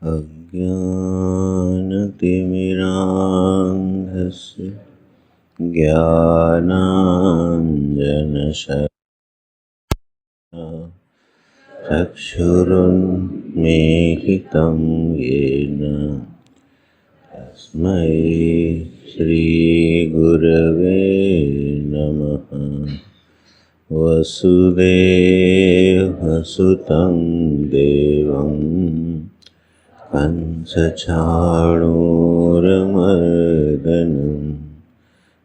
अज्ञानतिमिरान्धस्य ज्ञानाञ्जनशलाकया चक्षुरुन्मीलितं येन तस्मै श्रीगुरवे नमः। वसुदेवसुतं देवं कंसचाणूरमर्दनं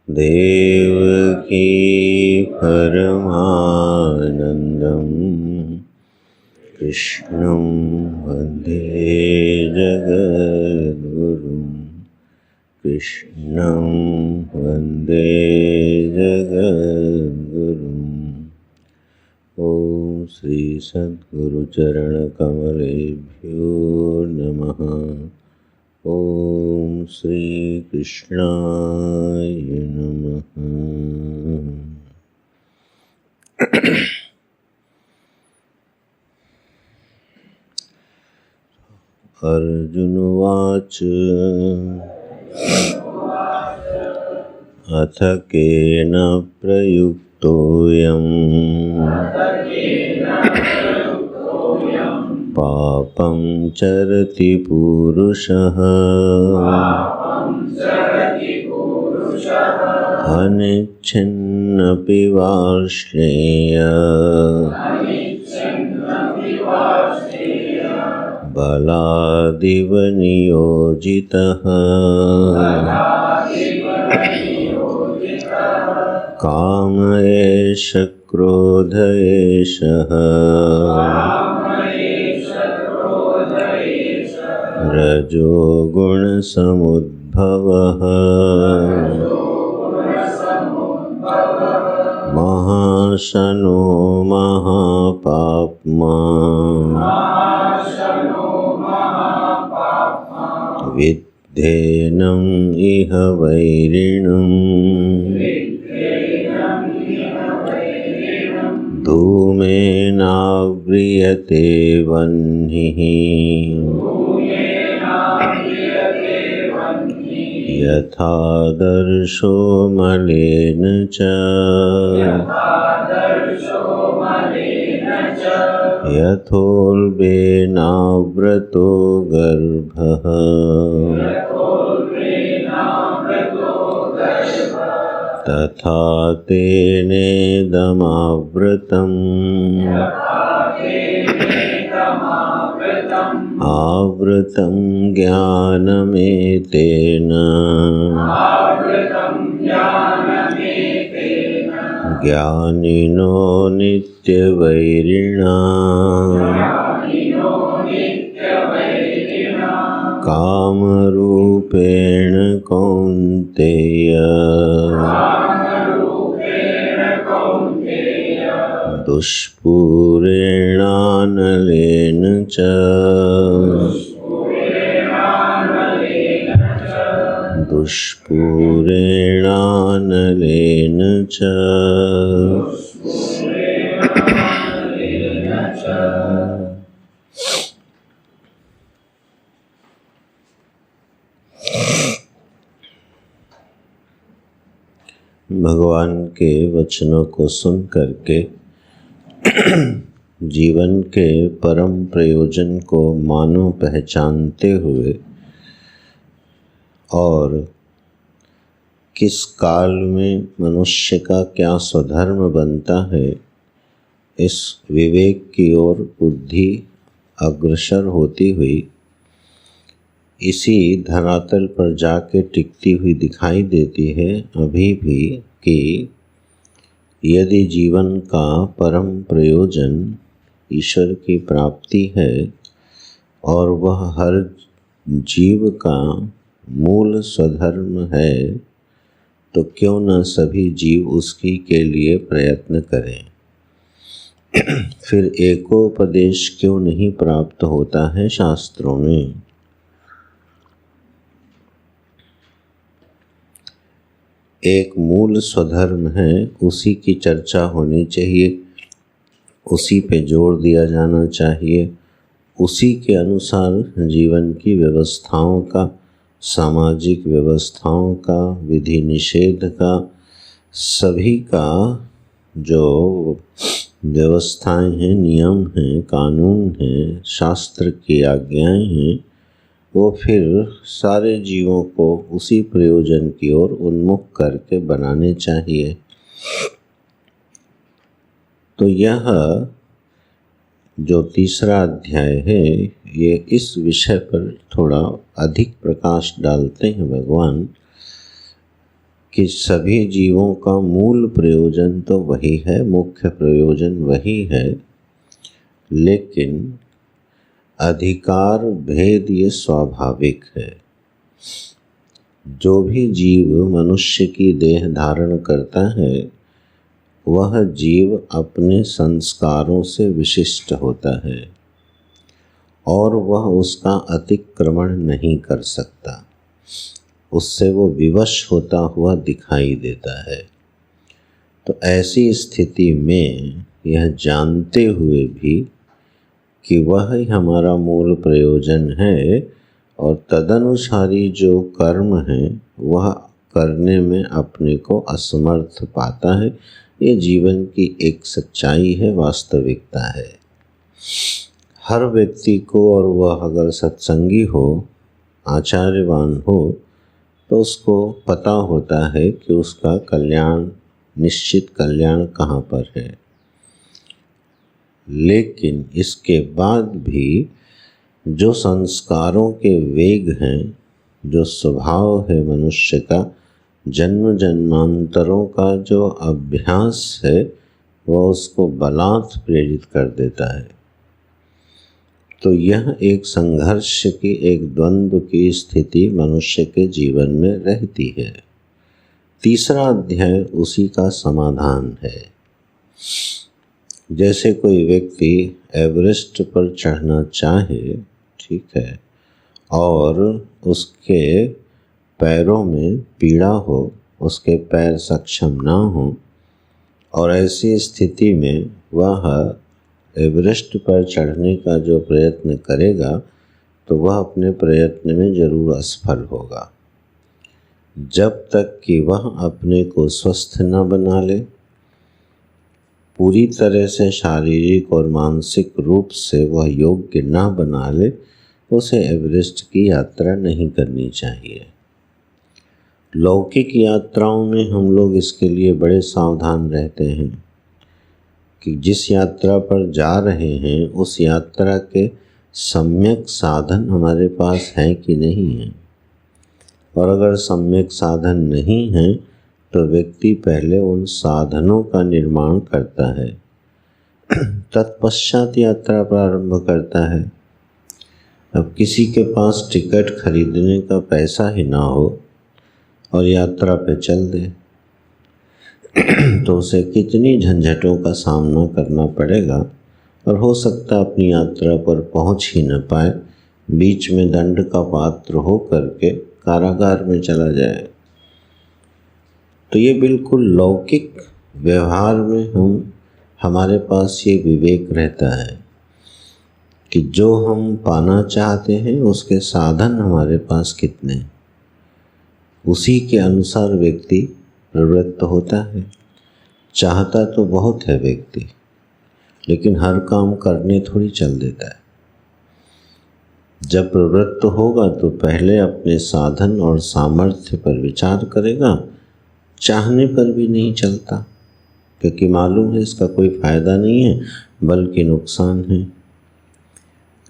देवकी परमानन्दं कृष्णं वन्दे जगद्गुरुं। कृष्णं वन्दे जगद्गुरुम्। ओम श्री सद्गुरुचरणकमलेभ्यो नमः। ओम श्री कृष्णाय नमः। अर्जुनोवाच अथ केन प्रयुक्तोऽयं पापं चरति पुरुषः अनिच्छन्नपि वार्ष्णेय बलादिव नियोजितः काम एष क्रोध एषः रजो गुणसमुद्भवः महाशनो महापाप्मा विद्धेनं इह वैरिणम् धूमेनाव्रियते वह्निः यथादर्शो मलेन च यथोल्बेनावृतो गर्भः तथा तेनेदमावृतम् आवृतं ज्ञानमेतेन ज्ञानिनो नित्यवैरिणा कामरूपेण कौन्तेय दुष्पूरेणानलेन च दुष्पूरेणानलेन च भगवान के वचनों को सुन करके जीवन के परम प्रयोजन को मानो पहचानते हुए और किस काल में मनुष्य का क्या स्वधर्म बनता है, इस विवेक की ओर बुद्धि अग्रसर होती हुई इसी धरातल पर जाके टिकती हुई दिखाई देती है अभी भी कि यदि जीवन का परम प्रयोजन ईश्वर की प्राप्ति है और वह हर जीव का मूल स्वधर्म है, तो क्यों न सभी जीव उसकी के लिए प्रयत्न करें। फिर एकोपदेश क्यों नहीं प्राप्त होता है शास्त्रों में। एक मूल स्वधर्म है, उसी की चर्चा होनी चाहिए, उसी पे जोर दिया जाना चाहिए, उसी के अनुसार जीवन की व्यवस्थाओं का, सामाजिक व्यवस्थाओं का, विधि निषेध का, सभी का जो व्यवस्थाएं हैं, नियम हैं, कानून हैं, शास्त्र की आज्ञाएं हैं, वो फिर सारे जीवों को उसी प्रयोजन की ओर उन्मुख करके बनाने चाहिए। तो यह जो तीसरा अध्याय है ये इस विषय पर थोड़ा अधिक प्रकाश डालते हैं भगवान कि सभी जीवों का मूल प्रयोजन तो वही है, मुख्य प्रयोजन वही है, लेकिन अधिकार भेद ये स्वाभाविक है। जो भी जीव मनुष्य की देह धारण करता है वह जीव अपने संस्कारों से विशिष्ट होता है और वह उसका अतिक्रमण नहीं कर सकता, उससे वो विवश होता हुआ दिखाई देता है। तो ऐसी स्थिति में यह जानते हुए भी कि वह ही हमारा मूल प्रयोजन है और तदनुसारी जो कर्म है वह करने में अपने को असमर्थ पाता है, ये जीवन की एक सच्चाई है, वास्तविकता है। हर व्यक्ति को, और वह अगर सत्संगी हो, आचार्यवान हो, तो उसको पता होता है कि उसका कल्याण, निश्चित कल्याण कहाँ पर है। लेकिन इसके बाद भी जो संस्कारों के वेग हैं, जो स्वभाव है मनुष्य का, जन्म जन्मांतरों का जो अभ्यास है, वह उसको बलात् प्रेरित कर देता है। तो यह एक संघर्ष की, एक द्वंद्व की स्थिति मनुष्य के जीवन में रहती है। तीसरा अध्याय उसी का समाधान है। जैसे कोई व्यक्ति एवरेस्ट पर चढ़ना चाहे, ठीक है, और उसके पैरों में पीड़ा हो, उसके पैर सक्षम ना हो, और ऐसी स्थिति में वह एवरेस्ट पर चढ़ने का जो प्रयत्न करेगा तो वह अपने प्रयत्न में जरूर असफल होगा। जब तक कि वह अपने को स्वस्थ न बना ले, पूरी तरह से शारीरिक और मानसिक रूप से वह योग्य ना बना ले, उसे एवरेस्ट की यात्रा नहीं करनी चाहिए। लौकिक यात्राओं में हम लोग इसके लिए बड़े सावधान रहते हैं कि जिस यात्रा पर जा रहे हैं उस यात्रा के सम्यक साधन हमारे पास हैं कि नहीं हैं, और अगर सम्यक साधन नहीं हैं तो व्यक्ति पहले उन साधनों का निर्माण करता है, तत्पश्चात यात्रा प्रारंभ करता है। अब किसी के पास टिकट खरीदने का पैसा ही ना हो और यात्रा पे चल दे तो उसे कितनी झंझटों का सामना करना पड़ेगा, और हो सकता है अपनी यात्रा पर पहुंच ही न पाए, बीच में दंड का पात्र हो करके कारागार में चला जाए। तो ये बिल्कुल लौकिक व्यवहार में हमारे पास ये विवेक रहता है कि जो हम पाना चाहते हैं उसके साधन हमारे पास कितने, उसी के अनुसार व्यक्ति प्रवृत्त होता है। चाहता तो बहुत है व्यक्ति, लेकिन हर काम करने थोड़ी चल देता है। जब प्रवृत्त होगा तो पहले अपने साधन और सामर्थ्य पर विचार करेगा, चाहने पर भी नहीं चलता, क्योंकि मालूम है इसका कोई फायदा नहीं है बल्कि नुकसान है।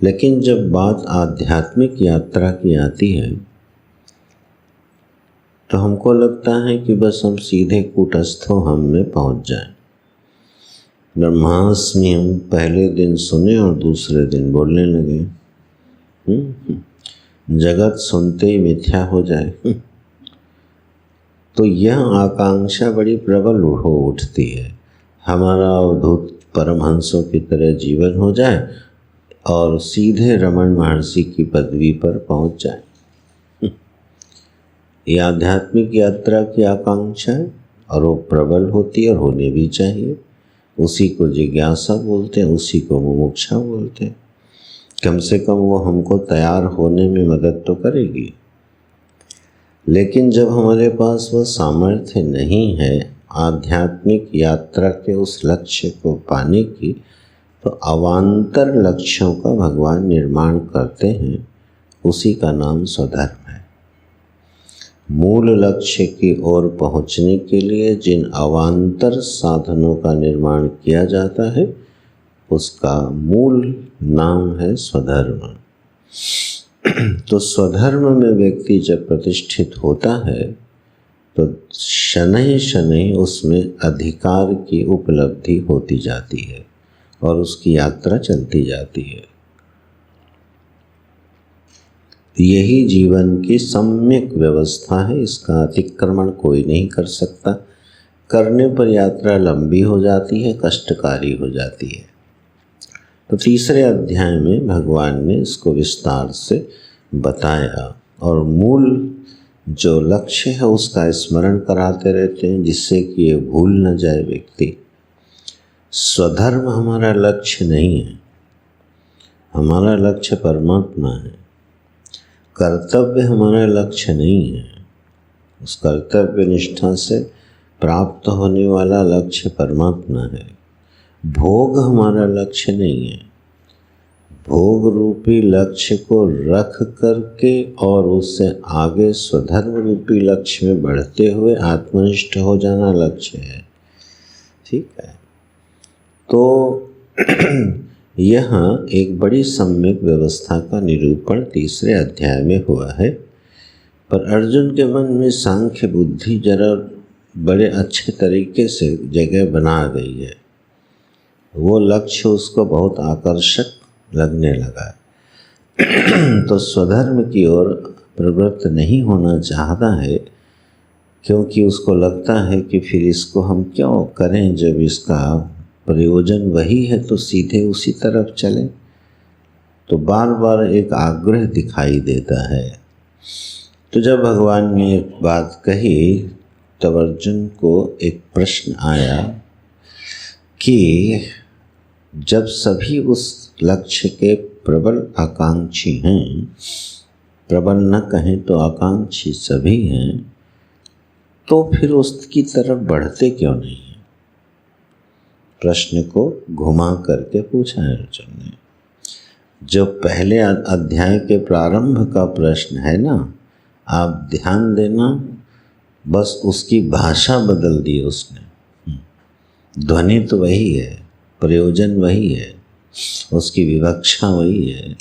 लेकिन जब बात आध्यात्मिक यात्रा की आती है तो हमको लगता है कि बस हम सीधे कूटस्थों हम में पहुंच जाएं। ब्रह्मास्मि हम पहले दिन सुने और दूसरे दिन बोलने लगे, जगत सुनते ही मिथ्या हो जाए। तो यह आकांक्षा बड़ी प्रबल हो उठती है, हमारा अवधूत परमहंसों की तरह जीवन हो जाए और सीधे रमण महर्षि की पदवी पर पहुंच जाए। यह आध्यात्मिक यात्रा की आकांक्षा है और वो प्रबल होती है और होनी भी चाहिए। उसी को जिज्ञासा बोलते हैं, उसी को मुमुक्षा बोलते हैं। कम से कम वो हमको तैयार होने में मदद तो करेगी। लेकिन जब हमारे पास वह सामर्थ्य नहीं है आध्यात्मिक यात्रा के उस लक्ष्य को पाने की, तो अवान्तर लक्ष्यों का भगवान निर्माण करते हैं। उसी का नाम स्वधर्म है। मूल लक्ष्य की ओर पहुंचने के लिए जिन अवान्तर साधनों का निर्माण किया जाता है, उसका मूल नाम है स्वधर्म। तो स्वधर्म में व्यक्ति जब प्रतिष्ठित होता है तो शनैः शनैः उसमें अधिकार की उपलब्धि होती जाती है और उसकी यात्रा चलती जाती है। यही जीवन की सम्यक व्यवस्था है। इसका अतिक्रमण कोई नहीं कर सकता। करने पर यात्रा लंबी हो जाती है, कष्टकारी हो जाती है। तो तीसरे अध्याय में भगवान ने इसको विस्तार से बताया और मूल जो लक्ष्य है उसका स्मरण कराते रहते हैं, जिससे कि ये भूल न जाए व्यक्ति। स्वधर्म हमारा लक्ष्य नहीं है, हमारा लक्ष्य परमात्मा है। कर्तव्य हमारा लक्ष्य नहीं है। उस कर्तव्य निष्ठा से प्राप्त होने वाला लक्ष्य परमात्मा है। भोग हमारा लक्ष्य नहीं है। भोग रूपी लक्ष्य को रख करके और उससे आगे स्वधर्म रूपी लक्ष्य में बढ़ते हुए आत्मनिष्ठ हो जाना लक्ष्य है। ठीक है। तो यहाँ एक बड़ी सम्यक व्यवस्था का निरूपण तीसरे अध्याय में हुआ है। पर अर्जुन के मन में सांख्य बुद्धि जरा बड़े अच्छे तरीके से जगह बना गई है। वो लक्ष्य उसको बहुत आकर्षक लगने लगा। तो स्वधर्म की ओर प्रवृत्त नहीं होना चाहता है, क्योंकि उसको लगता है कि फिर इसको हम क्यों करें, जब इसका प्रयोजन वही है तो सीधे उसी तरफ चलें। तो बार बार एक आग्रह दिखाई देता है। तो जब भगवान ने एक बात कही तब अर्जुन को एक प्रश्न आया कि जब सभी उस लक्ष्य के प्रबल आकांक्षी हैं, प्रबल न कहें तो आकांक्षी सभी हैं, तो फिर उसकी तरफ बढ़ते क्यों नहीं हैं? प्रश्न को घुमा करके पूछा है अर्जुन ने। जो पहले अध्याय के प्रारंभ का प्रश्न है ना, आप ध्यान देना, बस उसकी भाषा बदल दी उसने। ध्वनि तो वही है, प्रयोजन वही है, उसकी विवक्षा वही है।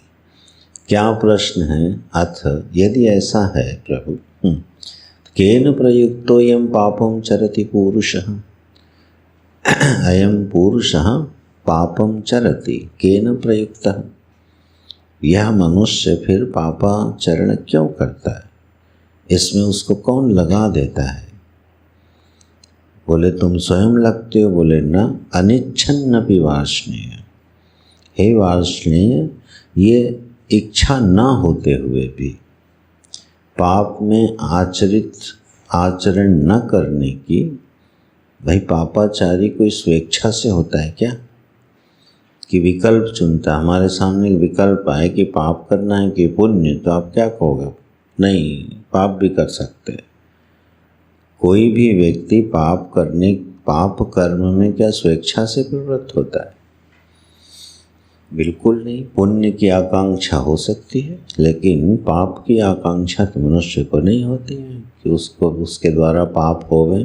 क्या प्रश्न है? अथ यदि ऐसा है प्रभु, केन प्रयुक्तोऽयं पापं चरति पुरुषः, अयं पुरुषः पापं चरति केन प्रयुक्तः, यह मनुष्य फिर पापाचरण क्यों करता है? इसमें उसको कौन लगा देता है? बोले तुम स्वयं लगते हो। बोले न, अनिच्छन्नपि वार्ष्णेय। हे वार्ष्णेय, ये इच्छा न होते हुए भी पाप में आचरण न करने की। भाई पापाचारी कोई स्वेच्छा से होता है क्या कि विकल्प चुनता? हमारे सामने विकल्प आए कि पाप करना है कि पुण्य, तो आप क्या कहोगे? नहीं, पाप भी कर सकते हैं। कोई भी व्यक्ति पाप कर्म में क्या स्वेच्छा से प्रवृत्त होता है? बिल्कुल नहीं। पुण्य की आकांक्षा हो सकती है, लेकिन पाप की आकांक्षा तो मनुष्य को नहीं होती है कि उसको उसके द्वारा पाप होवे,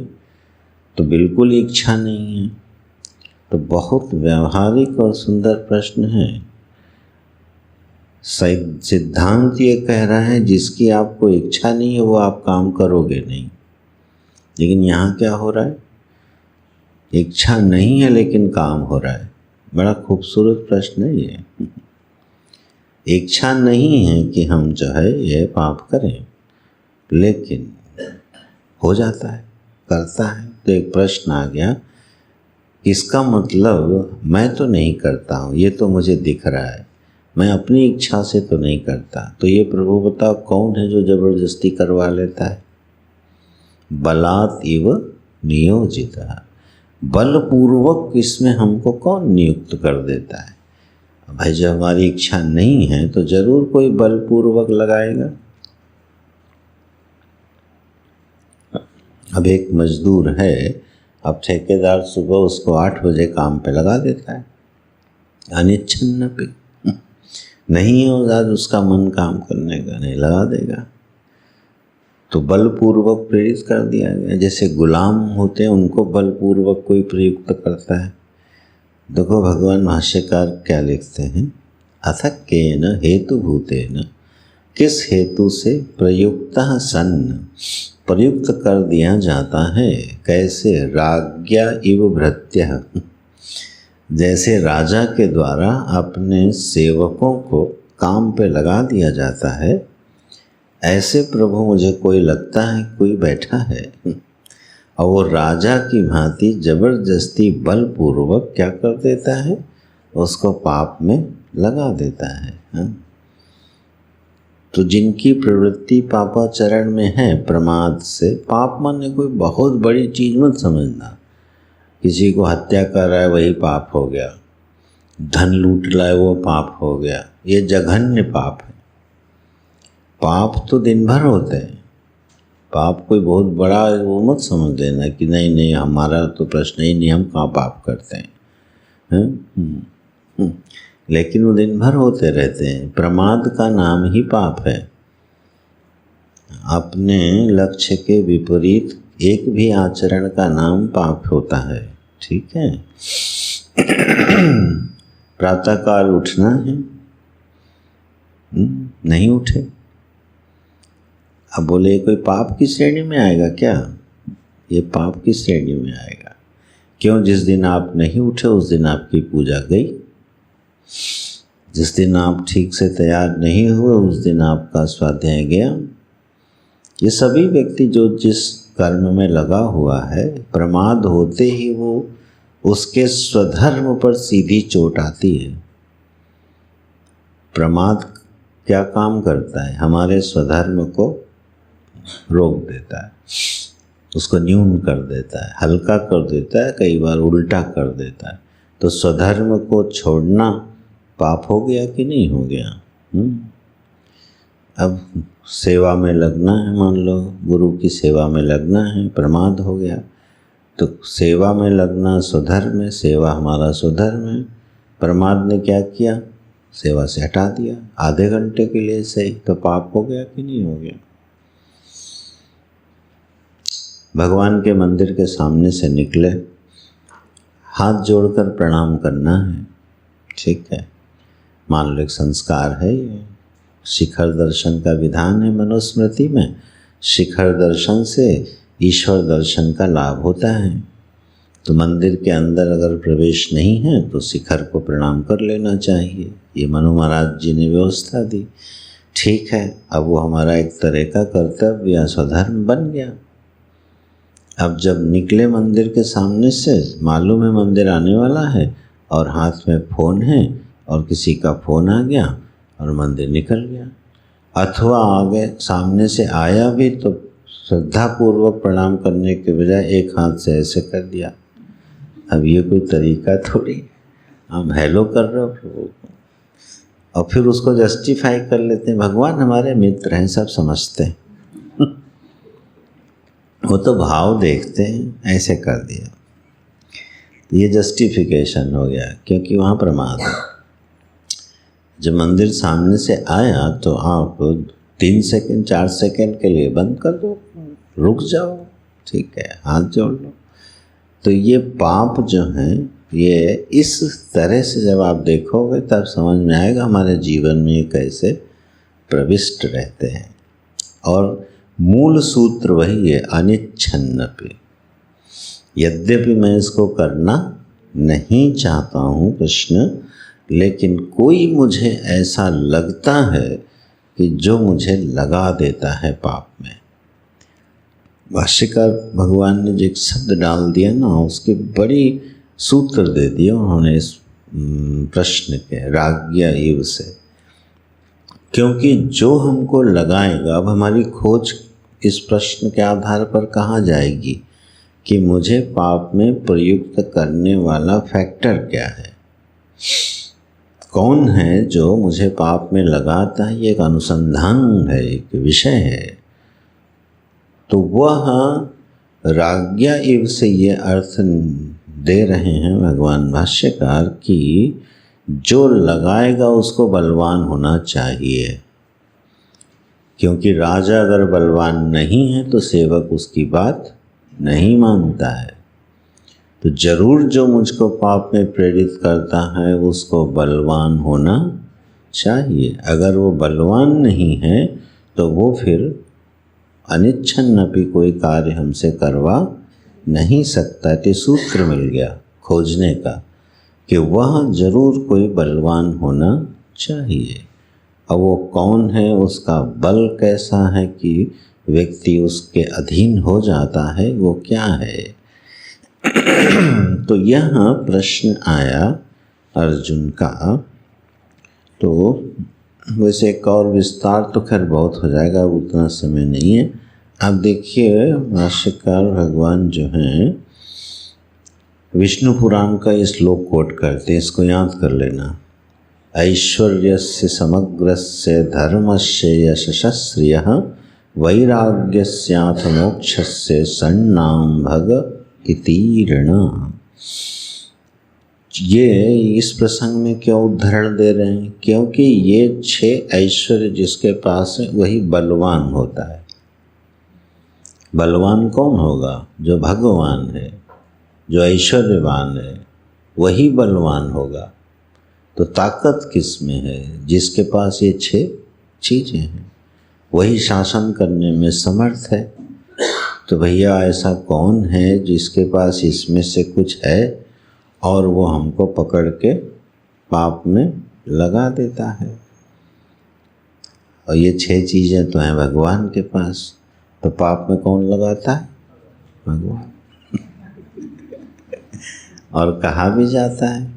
तो बिल्कुल इच्छा नहीं है। तो बहुत व्यवहारिक और सुंदर प्रश्न है। सिद्धांत ये कह रहा है जिसकी आपको इच्छा नहीं है वो आप काम करोगे नहीं। लेकिन यहाँ क्या हो रहा है? इच्छा नहीं है लेकिन काम हो रहा है। बड़ा खूबसूरत प्रश्न है ये। इच्छा नहीं है कि हम जो है ये पाप करें, लेकिन हो जाता है, करता है। तो एक प्रश्न आ गया, इसका मतलब मैं तो नहीं करता हूँ, ये तो मुझे दिख रहा है, मैं अपनी इच्छा से तो नहीं करता। तो ये प्रभु बताओ कौन है जो जबरदस्ती करवा लेता है? बलात् इव नियोजितः, बलपूर्वक इसमें हमको कौन नियुक्त कर देता है? भाई जब हमारी इच्छा नहीं है तो जरूर कोई बलपूर्वक लगाएगा। अब एक मजदूर है, अब ठेकेदार सुबह उसको 8 बजे काम पे लगा देता है, अनिच्छन्न पे नहीं है आज उसका मन काम करने का, नहीं लगा देगा, तो बलपूर्वक प्रेरित कर दिया गया। जैसे गुलाम होते हैं उनको बलपूर्वक कोई प्रयुक्त करता है। देखो भगवान भाष्यकार क्या लिखते हैं, अथ केन हेतुभूतेन, किस हेतु से प्रयुक्तः सन्, प्रयुक्त कर दिया जाता है। कैसे, राज्ञा इव भृत्यः, जैसे राजा के द्वारा अपने सेवकों को काम पे लगा दिया जाता है, ऐसे प्रभु मुझे कोई लगता है कोई बैठा है और वो राजा की भांति जबरदस्ती बलपूर्वक क्या कर देता है, उसको पाप में लगा देता है। तो जिनकी प्रवृत्ति पापाचरण में है प्रमाद से, पाप माने कोई बहुत बड़ी चीज़ मत समझना, किसी को हत्या कर रहा है वही पाप हो गया, धन लूट रहा है वो पाप हो गया, ये जघन्य पाप है। पाप तो दिन भर होते हैं, पाप कोई बहुत बड़ा वो मत समझ लेना कि नहीं नहीं हमारा तो प्रश्न ही नहीं, हम कहाँ पाप करते हैं। लेकिन वो दिन भर होते रहते हैं। प्रमाद का नाम ही पाप है। अपने लक्ष्य के विपरीत एक भी आचरण का नाम पाप होता है, ठीक है। प्रातःकाल उठना है, नहीं उठे, अब बोले कोई पाप की श्रेणी में आएगा क्या? ये पाप की श्रेणी में आएगा। क्यों? जिस दिन आप नहीं उठे उस दिन आपकी पूजा गई, जिस दिन आप ठीक से तैयार नहीं हुए उस दिन आपका स्वाध्याय गया। ये सभी व्यक्ति जो जिस कर्म में लगा हुआ है, प्रमाद होते ही वो उसके स्वधर्म पर सीधी चोट आती है। प्रमाद क्या काम करता है? हमारे स्वधर्म को रोक देता है, उसको न्यून कर देता है, हल्का कर देता है, कई बार उल्टा कर देता है। तो स्वधर्म को छोड़ना पाप हो गया कि नहीं हो गया? अब सेवा में लगना है, मान लो गुरु की सेवा में लगना है, प्रमाद हो गया। तो सेवा में लगना स्वधर्म है, सेवा हमारा स्वधर्म है, प्रमाद ने क्या किया? सेवा से हटा दिया आधे घंटे के लिए सही, तो पाप हो गया कि नहीं हो गया? भगवान के मंदिर के सामने से निकले, हाथ जोड़कर प्रणाम करना है, ठीक है। मान लो एक संस्कार है, ये शिखर दर्शन का विधान है मनुस्मृति में। शिखर दर्शन से ईश्वर दर्शन का लाभ होता है। तो मंदिर के अंदर अगर प्रवेश नहीं है तो शिखर को प्रणाम कर लेना चाहिए। ये मनु महाराज जी ने व्यवस्था दी, ठीक है। अब वो हमारा एक तरह का कर्तव्य या स्वधर्म बन गया। अब जब निकले मंदिर के सामने से, मालूम है मंदिर आने वाला है और हाथ में फ़ोन है और किसी का फ़ोन आ गया और मंदिर निकल गया। अथवा आगे सामने से आया भी तो श्रद्धापूर्वक प्रणाम करने के बजाय एक हाथ से ऐसे कर दिया। अब ये कोई तरीका थोड़ी, आप हेलो कर रहे हो और फिर उसको जस्टिफाई कर लेते हैं, भगवान हमारे मित्र हैं, सब समझते हैं। वो तो भाव देखते हैं, ऐसे कर दिया, ये जस्टिफिकेशन हो गया, क्योंकि वहाँ प्रमाद है। जब मंदिर सामने से आया तो आप 3 सेकंड 4 सेकंड के लिए बंद कर दो, रुक जाओ, ठीक है, हाथ जोड़ लो। तो ये पाप जो हैं, ये इस तरह से जब आप देखोगे तब समझ में आएगा हमारे जीवन में ये कैसे प्रविष्ट रहते हैं। और मूल सूत्र वही है, अनिच्छन्न पे। यद्यपि मैं इसको करना नहीं चाहता हूँ कृष्ण, लेकिन कोई मुझे ऐसा लगता है कि जो मुझे लगा देता है पाप में। भाष्यकार भगवान ने जो एक शब्द डाल दिया ना, उसके बड़ी सूत्र दे दिए उन्होंने इस प्रश्न के, राज्ञा इव से। क्योंकि जो हमको लगाएगा, अब हमारी खोज इस प्रश्न के आधार पर कहाँ जाएगी कि मुझे पाप में प्रयुक्त करने वाला फैक्टर क्या है। कौन है जो मुझे पाप में लगाता है, ये एक अनुसंधान है, एक विषय है। तो वह राज्ञा इव से ये अर्थ दे रहे हैं भगवान भाष्यकार कि जो लगाएगा उसको बलवान होना चाहिए, क्योंकि राजा अगर बलवान नहीं है तो सेवक उसकी बात नहीं मानता है। तो जरूर जो मुझको पाप में प्रेरित करता है उसको बलवान होना चाहिए। अगर वो बलवान नहीं है तो वो फिर अनिच्छन्नपि कोई कार्य हमसे करवा नहीं सकता। तो सूत्र मिल गया खोजने का कि वह जरूर कोई बलवान होना चाहिए। अब वो कौन है, उसका बल कैसा है कि व्यक्ति उसके अधीन हो जाता है, वो क्या है। तो यह प्रश्न आया अर्जुन का। तो वैसे एक और विस्तार तो खैर बहुत हो जाएगा, उतना समय नहीं है। अब देखिए भाष्यकार भगवान जो हैं विष्णु पुराण का ये श्लोक कोट करते हैं, इसको याद कर लेना। ऐश्वर्यस्य समग्रस्य धर्मस्य यशस्श्रियः वैराग्यस्याथ मोक्षस्य सन्नाम भग इति ऋण। ये इस प्रसंग में क्यों उदाहरण दे रहे हैं? क्योंकि ये 6 ऐश्वर्य जिसके पास है वही बलवान होता है। बलवान कौन होगा? जो भगवान है, जो ऐश्वर्यवान है, वही बलवान होगा। तो ताकत किस में है? जिसके पास ये 6 चीज़ें हैं वही शासन करने में समर्थ है। तो भैया ऐसा कौन है जिसके पास इसमें से कुछ है और वो हमको पकड़ के पाप में लगा देता है? और ये 6 चीज़ें तो हैं भगवान के पास। तो पाप में कौन लगाता है? भगवान। और कहा भी जाता है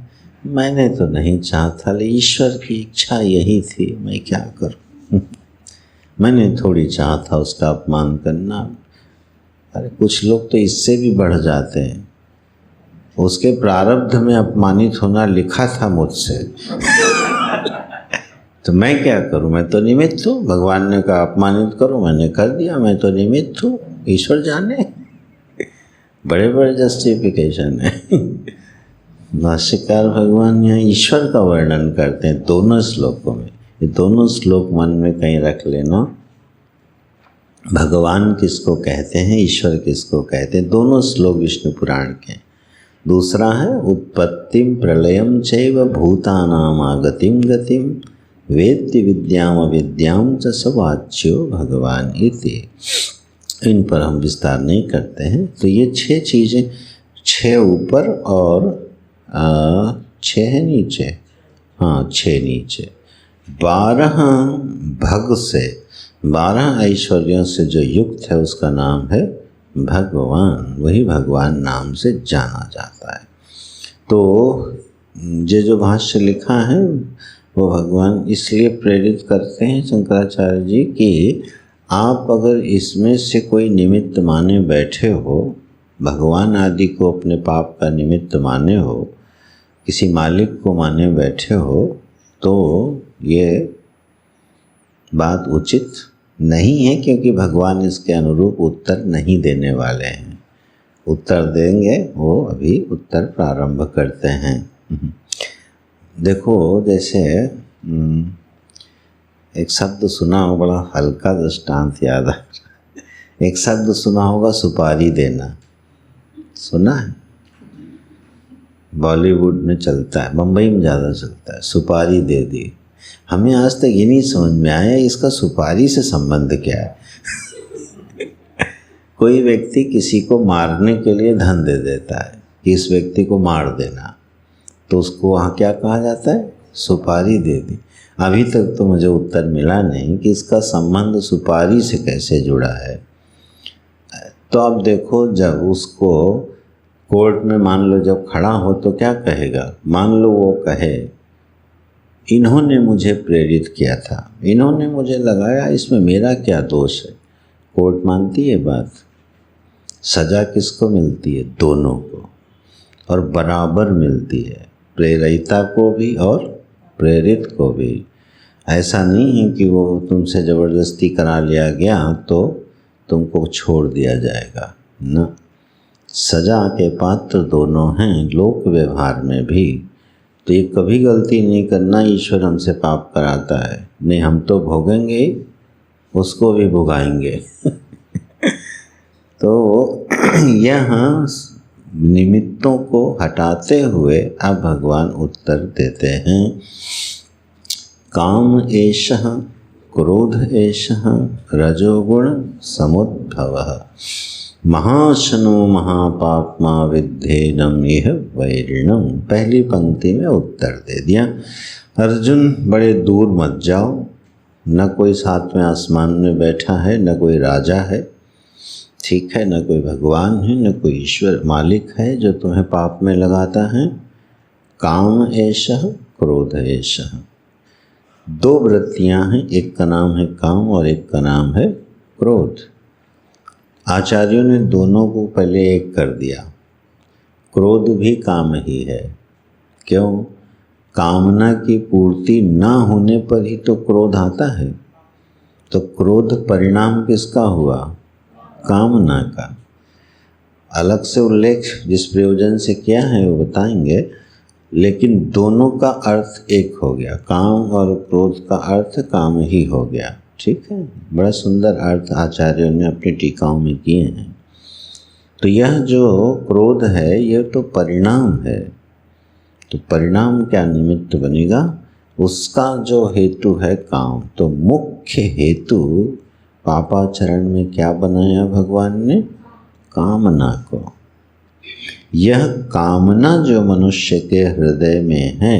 मैंने तो नहीं चाहता, लेकिन ईश्वर की इच्छा यही थी, मैं क्या करूं। मैंने थोड़ी चाहा था उसका अपमान करना। अरे कुछ लोग तो इससे भी बढ़ जाते हैं। उसके प्रारब्ध में अपमानित होना लिखा था मुझसे तो मैं क्या करूं, मैं तो निमित्त हूँ। भगवान ने कहा अपमानित करो, मैंने कर दिया, मैं तो निमित्त हूँ। ईश्वर जाने बड़े बड़े जस्टिफिकेशन है। भाष्यकार भगवान यहाँ ईश्वर का वर्णन करते हैं दोनों श्लोकों में। ये दोनों श्लोक मन में कहीं रख लेना। भगवान किसको कहते हैं, ईश्वर किसको कहते हैं, दोनों श्लोक विष्णु पुराण के। दूसरा है उत्पत्तिम प्रलयम चैव भूतानाम आगतिम गतिम वेत्ति विद्याम अविद्याम च सवाच्यो भगवान इति। इन पर हम विस्तार नहीं करते हैं। तो ये 6 चीज़ें, 6 ऊपर और 6 है नीचे, हाँ 6 नीचे। 12 भग से, 12 ऐश्वर्यों से जो युक्त है उसका नाम है भगवान। वही भगवान नाम से जाना जाता है। तो ये जो भाष्य लिखा है वो भगवान इसलिए प्रेरित करते हैं शंकराचार्य जी कि आप अगर इसमें से कोई निमित्त माने बैठे हो, भगवान आदि को अपने पाप का निमित्त माने हो, किसी मालिक को माने बैठे हो, तो ये बात उचित नहीं है, क्योंकि भगवान इसके अनुरूप उत्तर नहीं देने वाले हैं। उत्तर देंगे वो अभी उत्तर प्रारंभ करते हैं। देखो जैसे एक शब्द सुना हो, बड़ा हल्का दृष्टांत याद आ रहा। एक शब्द सुना होगा सुपारी देना, सुना है? बॉलीवुड में चलता है, बम्बई में ज़्यादा चलता है। सुपारी दे दी। हमें आज तक ये नहीं समझ में आया इसका सुपारी से संबंध क्या है। कोई व्यक्ति किसी को मारने के लिए धन दे देता है कि इस व्यक्ति को मार देना, तो उसको वहाँ क्या कहा जाता है? सुपारी दे दी। अभी तक तो मुझे उत्तर मिला नहीं कि इसका संबंध सुपारी से कैसे जुड़ा है। तो अब देखो, जब उसको कोर्ट में मान लो जब खड़ा हो तो क्या कहेगा? मान लो वो कहे इन्होंने मुझे प्रेरित किया था, इन्होंने मुझे लगाया, इसमें मेरा क्या दोष है? कोर्ट मानती है बात। सज़ा किसको मिलती है? दोनों को, और बराबर मिलती है, प्रेरिता को भी और प्रेरित को भी। ऐसा नहीं है कि वो तुमसे ज़बरदस्ती करा लिया गया तो तुमको छोड़ दिया जाएगा न। सजा के पात्र दोनों हैं लोक व्यवहार में भी। तो ये कभी गलती नहीं करना ईश्वर हमसे पाप कराता है, नहीं हम तो भोगेंगे ही, उसको भी भुगाएंगे। तो यहाँ निमित्तों को हटाते हुए अब भगवान उत्तर देते हैं। काम एषः क्रोध एषः रजोगुण समुद्भवः महाशनो महापाप्मा विद्धेनम यह वैरिणम। पहली पंक्ति में उत्तर दे दिया। अर्जुन बड़े दूर मत जाओ, न कोई साथ में आसमान में बैठा है, न कोई राजा है, ठीक है, न कोई भगवान है, न कोई ईश्वर मालिक है जो तुम्हें पाप में लगाता है। काम एषः क्रोध एषः, दो वृत्तियां हैं, एक का नाम है काम और एक का नाम है क्रोध। आचार्यों ने दोनों को पहले एक कर दिया। क्रोध भी काम ही है। क्यों? कामना की पूर्ति ना होने पर ही तो क्रोध आता है। तो क्रोध परिणाम किसका हुआ? कामना का। अलग से उल्लेख जिस प्रयोजन से किया है वो बताएंगे, लेकिन दोनों का अर्थ एक हो गया। काम और क्रोध का अर्थ काम ही हो गया। ठीक है, बड़ा सुंदर अर्थ आचार्यों ने अपनी टीकाओं में किए हैं। तो यह जो क्रोध है यह तो परिणाम है। तो परिणाम क्या निमित्त बनेगा? उसका जो हेतु है काम। तो मुख्य हेतु पापाचरण में क्या बनाया भगवान ने? कामना को। यह कामना जो मनुष्य के हृदय में है,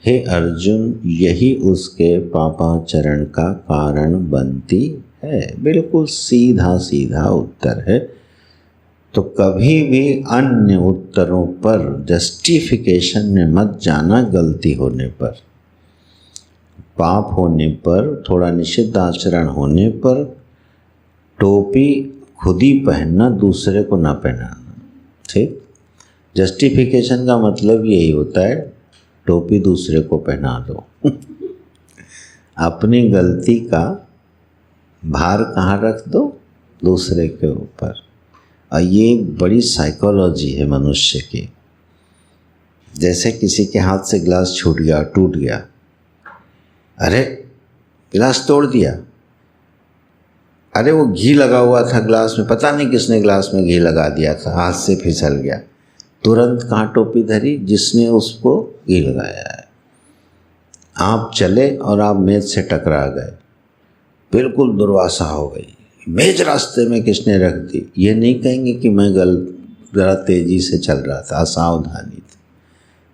हे अर्जुन, यही उसके पापाचरण का कारण बनती है। बिल्कुल सीधा सीधा उत्तर है। तो कभी भी अन्य उत्तरों पर जस्टिफिकेशन में मत जाना। गलती होने पर, पाप होने पर, थोड़ा निषिद्ध आचरण होने पर टोपी खुद ही पहनना, दूसरे को ना पहनाना। ठीक, जस्टिफिकेशन का मतलब यही होता है, टोपी दूसरे को पहना दो। अपनी गलती का भार कहाँ रख दो? दूसरे के ऊपर। और ये एक बड़ी साइकोलॉजी है मनुष्य की। जैसे किसी के हाथ से गिलास छूट गया, टूट गया, अरे गिलास तोड़ दिया, अरे वो घी लगा हुआ था गिलास में, पता नहीं किसने गिलास में घी लगा दिया था, हाथ से फिसल गया। तुरंत कहाँ टोपी धरी? जिसने उसको घी लगाया है। आप चले और आप मेज से टकरा गए, बिल्कुल दुर्वासा हो गई, मेज रास्ते में किसने रख दी? ये नहीं कहेंगे कि मैं ज़रा तेज़ी से चल रहा था, असावधानी थी।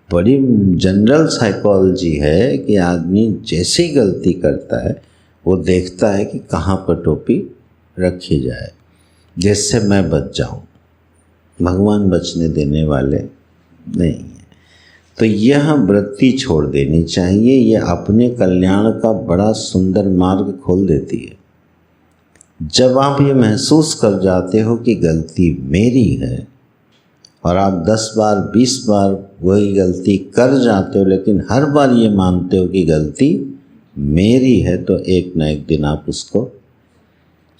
बड़ी जनरल साइकोलॉजी है कि आदमी जैसी गलती करता है वो देखता है कि कहाँ पर टोपी रखी जाए जिससे मैं बच जाऊं। भगवान बचने देने वाले नहीं है। तो यह वृत्ति छोड़ देनी चाहिए। यह अपने कल्याण का बड़ा सुंदर मार्ग खोल देती है। जब आप ये महसूस कर जाते हो कि गलती मेरी है और आप 10 बार 20 बार वही गलती कर जाते हो, लेकिन हर बार ये मानते हो कि गलती मेरी है, तो एक न एक दिन आप उसको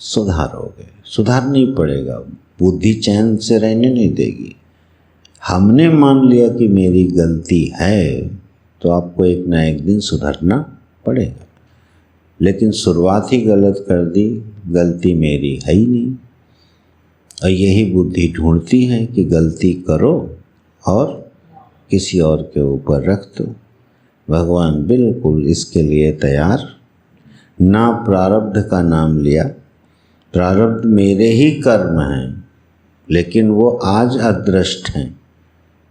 सुधारोगे। सुधारना ही पड़ेगा, बुद्धि चैन से रहने नहीं देगी। हमने मान लिया कि मेरी गलती है, तो आपको एक न एक दिन सुधरना पड़ेगा। लेकिन शुरुआत ही गलत कर दी, गलती मेरी है ही नहीं। और यही बुद्धि ढूंढती है कि गलती करो और किसी और के ऊपर रख दो। भगवान बिल्कुल इसके लिए तैयार। ना प्रारब्ध का नाम लिया, प्रारब्ध मेरे ही कर्म हैं, लेकिन वो आज अदृष्ट हैं,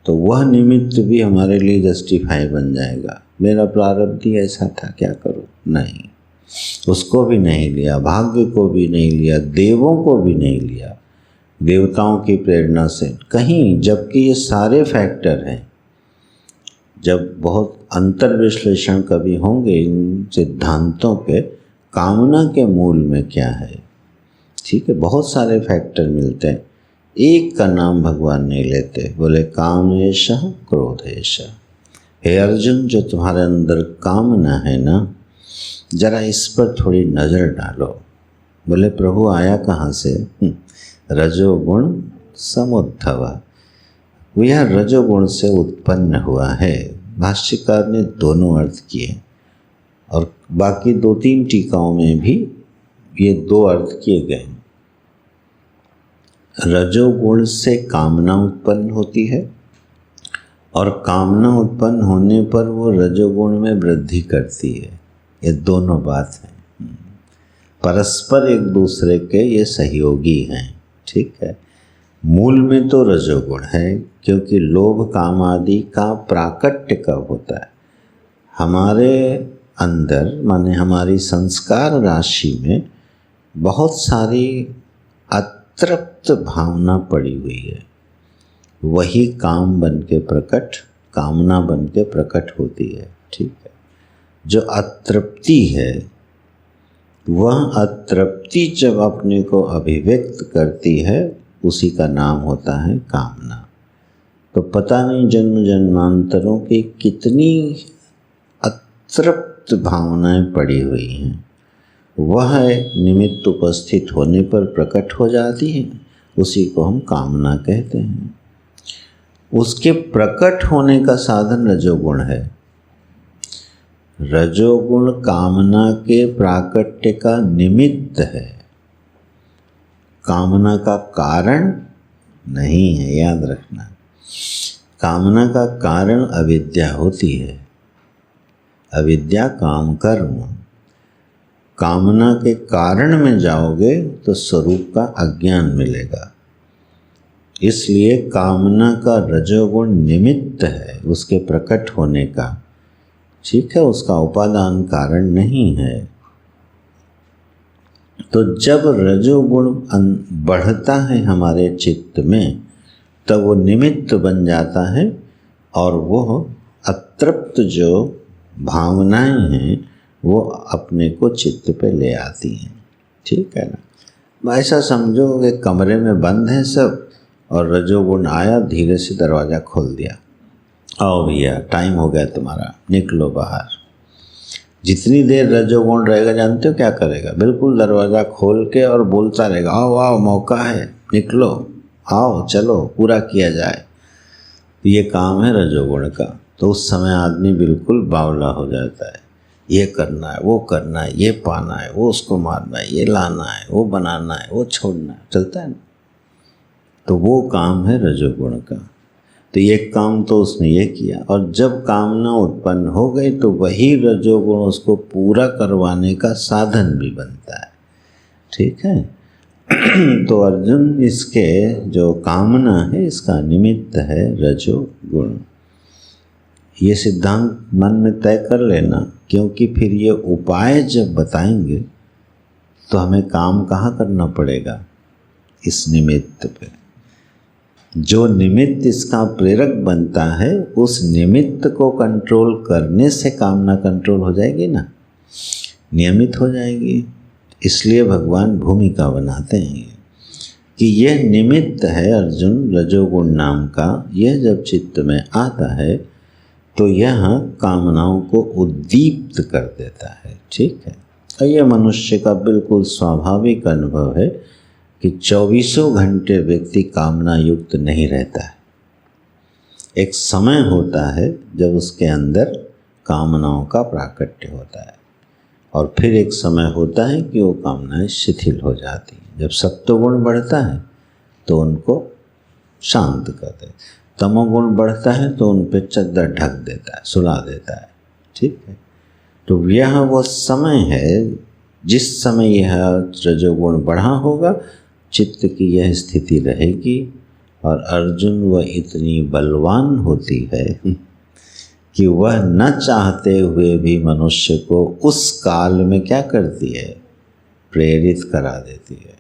तो वह निमित्त भी हमारे लिए जस्टिफाई बन जाएगा। मेरा प्रारब्ध ही ऐसा था, क्या करूं? नहीं, उसको भी नहीं लिया, भाग्य को भी नहीं लिया, देवों को भी नहीं लिया, देवताओं की प्रेरणा से कहीं। जबकि ये सारे फैक्टर हैं। जब बहुत अंतर्विश्लेषण कभी होंगे इन सिद्धांतों के, कामना के मूल में क्या है, ठीक है, बहुत सारे फैक्टर मिलते हैं, एक का नाम भगवान नहीं लेते। बोले कामेशः क्रोधेशः। हे अर्जुन, जो तुम्हारे अंदर कामना है ना, जरा इस पर थोड़ी नज़र डालो। बोले प्रभु आया कहाँ से? रजोगुण समुद्भव, यह रजोगुण से उत्पन्न हुआ है। भाष्यकार ने दोनों अर्थ किए और बाकी 2-3 टीकाओं में भी ये 2 अर्थ किए गए। रजोगुण से कामना उत्पन्न होती है और कामना उत्पन्न होने पर वो रजोगुण में वृद्धि करती है। ये दोनों बात हैं, परस्पर एक दूसरे के ये सहयोगी हैं। ठीक है, मूल में तो रजोगुण है, क्योंकि लोभ काम आदि का प्राकट्य कब होता है? हमारे अंदर माने हमारी संस्कार राशि में बहुत सारी अतृप्त भावना पड़ी हुई है, वही काम बन के प्रकट, कामना बन के प्रकट होती है। ठीक है, जो अतृप्ति है वह अतृप्ति जब अपने को अभिव्यक्त करती है उसी का नाम होता है कामना। तो पता नहीं जन्म जन्मांतरों की कितनी अतृप्त भावनाएं पड़ी हुई हैं, वह निमित्त उपस्थित होने पर प्रकट हो जाती है, उसी को हम कामना कहते हैं। उसके प्रकट होने का साधन रजोगुण है। रजोगुण कामना के प्राकट्य का निमित्त है, कामना का कारण नहीं है, याद रखना। कामना का कारण अविद्या होती है, अविद्या काम कर्म। कामना के कारण में जाओगे तो स्वरूप का अज्ञान मिलेगा। इसलिए कामना का रजोगुण निमित्त है उसके प्रकट होने का। ठीक है, उसका उपादान कारण नहीं है। तो जब रजोगुण बढ़ता है हमारे चित्त में, तब वो निमित्त बन जाता है और वो अतृप्त जो भावनाएं हैं वो अपने को चित्त पे ले आती हैं। ठीक है ना, ऐसा समझो कि कमरे में बंद है सब और रजोगुण आया, धीरे से दरवाज़ा खोल दिया, आओ भैया टाइम हो गया तुम्हारा, निकलो बाहर। जितनी देर रजोगुण रहेगा जानते हो क्या करेगा? बिल्कुल दरवाज़ा खोल के और बोलता रहेगा, आओ आओ मौका है, निकलो, आओ चलो पूरा किया जाए। ये काम है रजोगुण का। तो उस समय आदमी बिल्कुल बावला हो जाता है, ये करना है, वो करना है, ये पाना है, वो उसको मारना है, ये लाना है, वो बनाना है, वो छोड़ना है, चलता है ना। तो वो काम है रजोगुण का। तो ये काम तो उसने ये किया, और जब कामना उत्पन्न हो गई तो वही रजोगुण उसको पूरा करवाने का साधन भी बनता है। ठीक है, तो अर्जुन इसके जो कामना है इसका निमित्त है रजोगुण। ये सिद्धांत मन में तय कर लेना, क्योंकि फिर ये उपाय जब बताएंगे तो हमें काम कहाँ करना पड़ेगा? इस निमित्त पे। जो निमित्त इसका प्रेरक बनता है उस निमित्त को कंट्रोल करने से कामना कंट्रोल हो जाएगी ना, नियमित हो जाएगी। इसलिए भगवान भूमिका बनाते हैं कि यह निमित्त है अर्जुन रजोगुण नाम का। यह जब चित्त में आता है तो यह कामनाओं को उद्दीप्त कर देता है। ठीक है, और यह मनुष्य का बिल्कुल स्वाभाविक अनुभव है कि 24 घंटे व्यक्ति कामना युक्त नहीं रहता है। एक समय होता है जब उसके अंदर कामनाओं का प्राकट्य होता है, और फिर एक समय होता है कि वो कामनाएं शिथिल हो जाती हैं। जब सत्वगुण बढ़ता है तो उनको शांत कर दे, तमोगुण बढ़ता है तो उन पर चद्दर ढक देता है, सुला देता है। ठीक है, तो यह वो समय है जिस समय यह रजोगुण बढ़ा होगा, चित्त की यह स्थिति रहेगी। और अर्जुन वह इतनी बलवान होती है कि वह न चाहते हुए भी मनुष्य को उस काल में क्या करती है? प्रेरित करा देती है।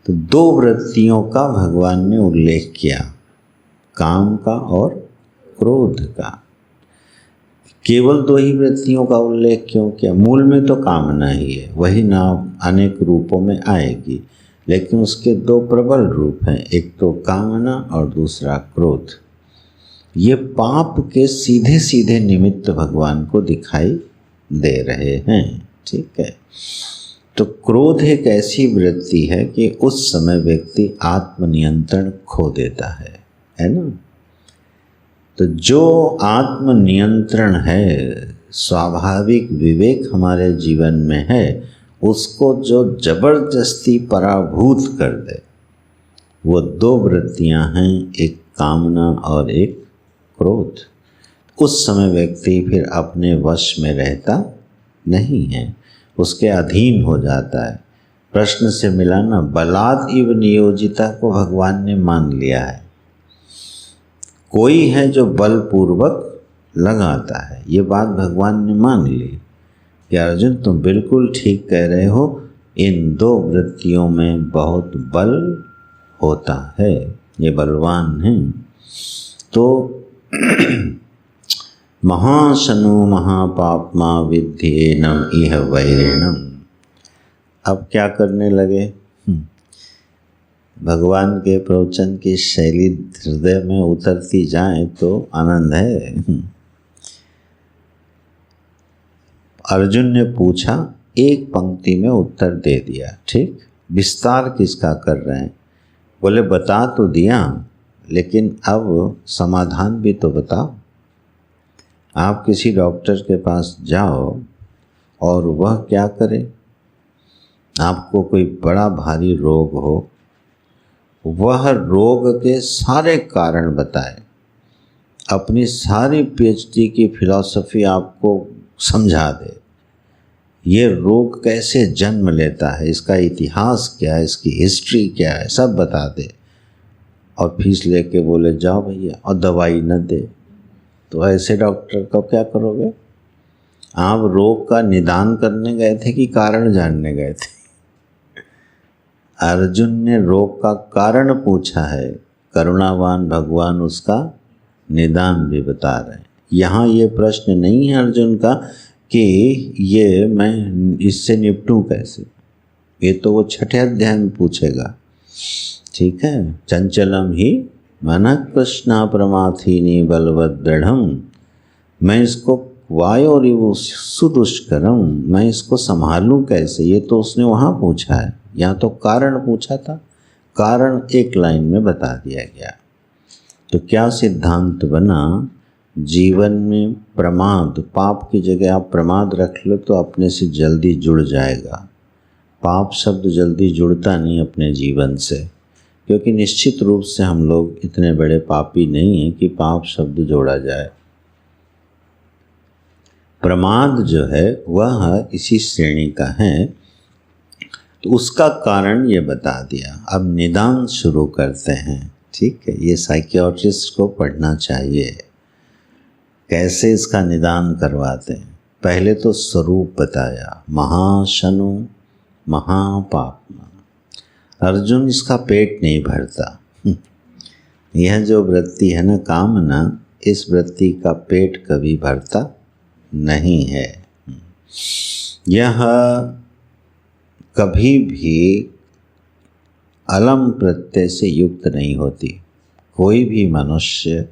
तो 2 वृत्तियों का भगवान ने उल्लेख किया, काम का और क्रोध का। केवल 2 ही वृत्तियों का उल्लेख क्यों किया? मूल में तो कामना ही है, वही नाम अनेक रूपों में आएगी, लेकिन उसके 2 प्रबल रूप हैं, एक तो कामना और दूसरा क्रोध। ये पाप के सीधे सीधे निमित्त भगवान को दिखाई दे रहे हैं। ठीक है, तो क्रोध एक ऐसी वृत्ति है कि उस समय व्यक्ति आत्मनियंत्रण खो देता है ना। तो जो आत्मनियंत्रण है, स्वाभाविक विवेक हमारे जीवन में है, उसको जो जबरदस्ती पराभूत कर दे, वो दो वृत्तियां हैं, एक कामना और एक क्रोध। उस समय व्यक्ति फिर अपने वश में रहता नहीं है, उसके अधीन हो जाता है। प्रश्न से मिला ना, बलात् इव नियोजिता को भगवान ने मान लिया है। कोई है जो बलपूर्वक लगाता है, ये बात भगवान ने मान ली कि अर्जुन तुम बिल्कुल ठीक कह रहे हो, इन दो वृत्तियों में बहुत बल होता है, ये बलवान हैं। तो महाशनु महापाप्मा विद्धेनम इह वैरिणम। अब क्या करने लगे? भगवान के प्रवचन की शैली हृदय में उतरती जाए तो आनंद है। अर्जुन ने पूछा, एक पंक्ति में उत्तर दे दिया। ठीक, विस्तार किसका कर रहे हैं? बोले बता तो दिया, लेकिन अब समाधान भी तो बताओ। आप किसी डॉक्टर के पास जाओ और वह क्या करे? आपको कोई बड़ा भारी रोग हो, वह रोग के सारे कारण बताए, अपनी सारी पीएचडी की फिलॉसफी आपको समझा दे, ये रोग कैसे जन्म लेता है, इसका इतिहास क्या है, इसकी हिस्ट्री क्या है, सब बता दे, और फीस लेके बोले जाओ भैया, और दवाई न दे, तो ऐसे डॉक्टर का क्या करोगे? आप रोग का निदान करने गए थे कि कारण जानने गए थे? अर्जुन ने रोग का कारण पूछा है, करुणावान भगवान उसका निदान भी बता रहे हैं। यहाँ ये प्रश्न नहीं है अर्जुन का कि ये मैं इससे निपटूं कैसे, ये तो वो 6ठे अध्याय में पूछेगा। ठीक है, चंचलम ही मनः कृष्णा प्रमाथीनी बलवद दृढ़म, मैं इसको वायोरिव सुदुष्करम, मैं इसको संभालूं कैसे, ये तो उसने वहाँ पूछा है। यहाँ तो कारण पूछा था, कारण एक लाइन में बता दिया गया। तो क्या सिद्धांत बना? जीवन में प्रमाद, पाप की जगह आप प्रमाद रख लो तो अपने से जल्दी जुड़ जाएगा। पाप शब्द जल्दी जुड़ता नहीं अपने जीवन से, क्योंकि निश्चित रूप से हम लोग इतने बड़े पापी नहीं हैं कि पाप शब्द जोड़ा जाए। प्रमाद जो है वह इसी श्रेणी का है। तो उसका कारण ये बता दिया। अब निदान शुरू करते हैं। ठीक है, ये साइकियाट्रिस्ट को पढ़ना चाहिए, कैसे इसका निदान करवाते हैं। पहले तो स्वरूप बताया, महाशनु महापाप्मा। अर्जुन, इसका पेट नहीं भरता। यह जो वृत्ति है ना, कामना, इस वृत्ति का पेट कभी भरता नहीं है। यह कभी भी अलम प्रत्यय से युक्त नहीं होती। कोई भी मनुष्य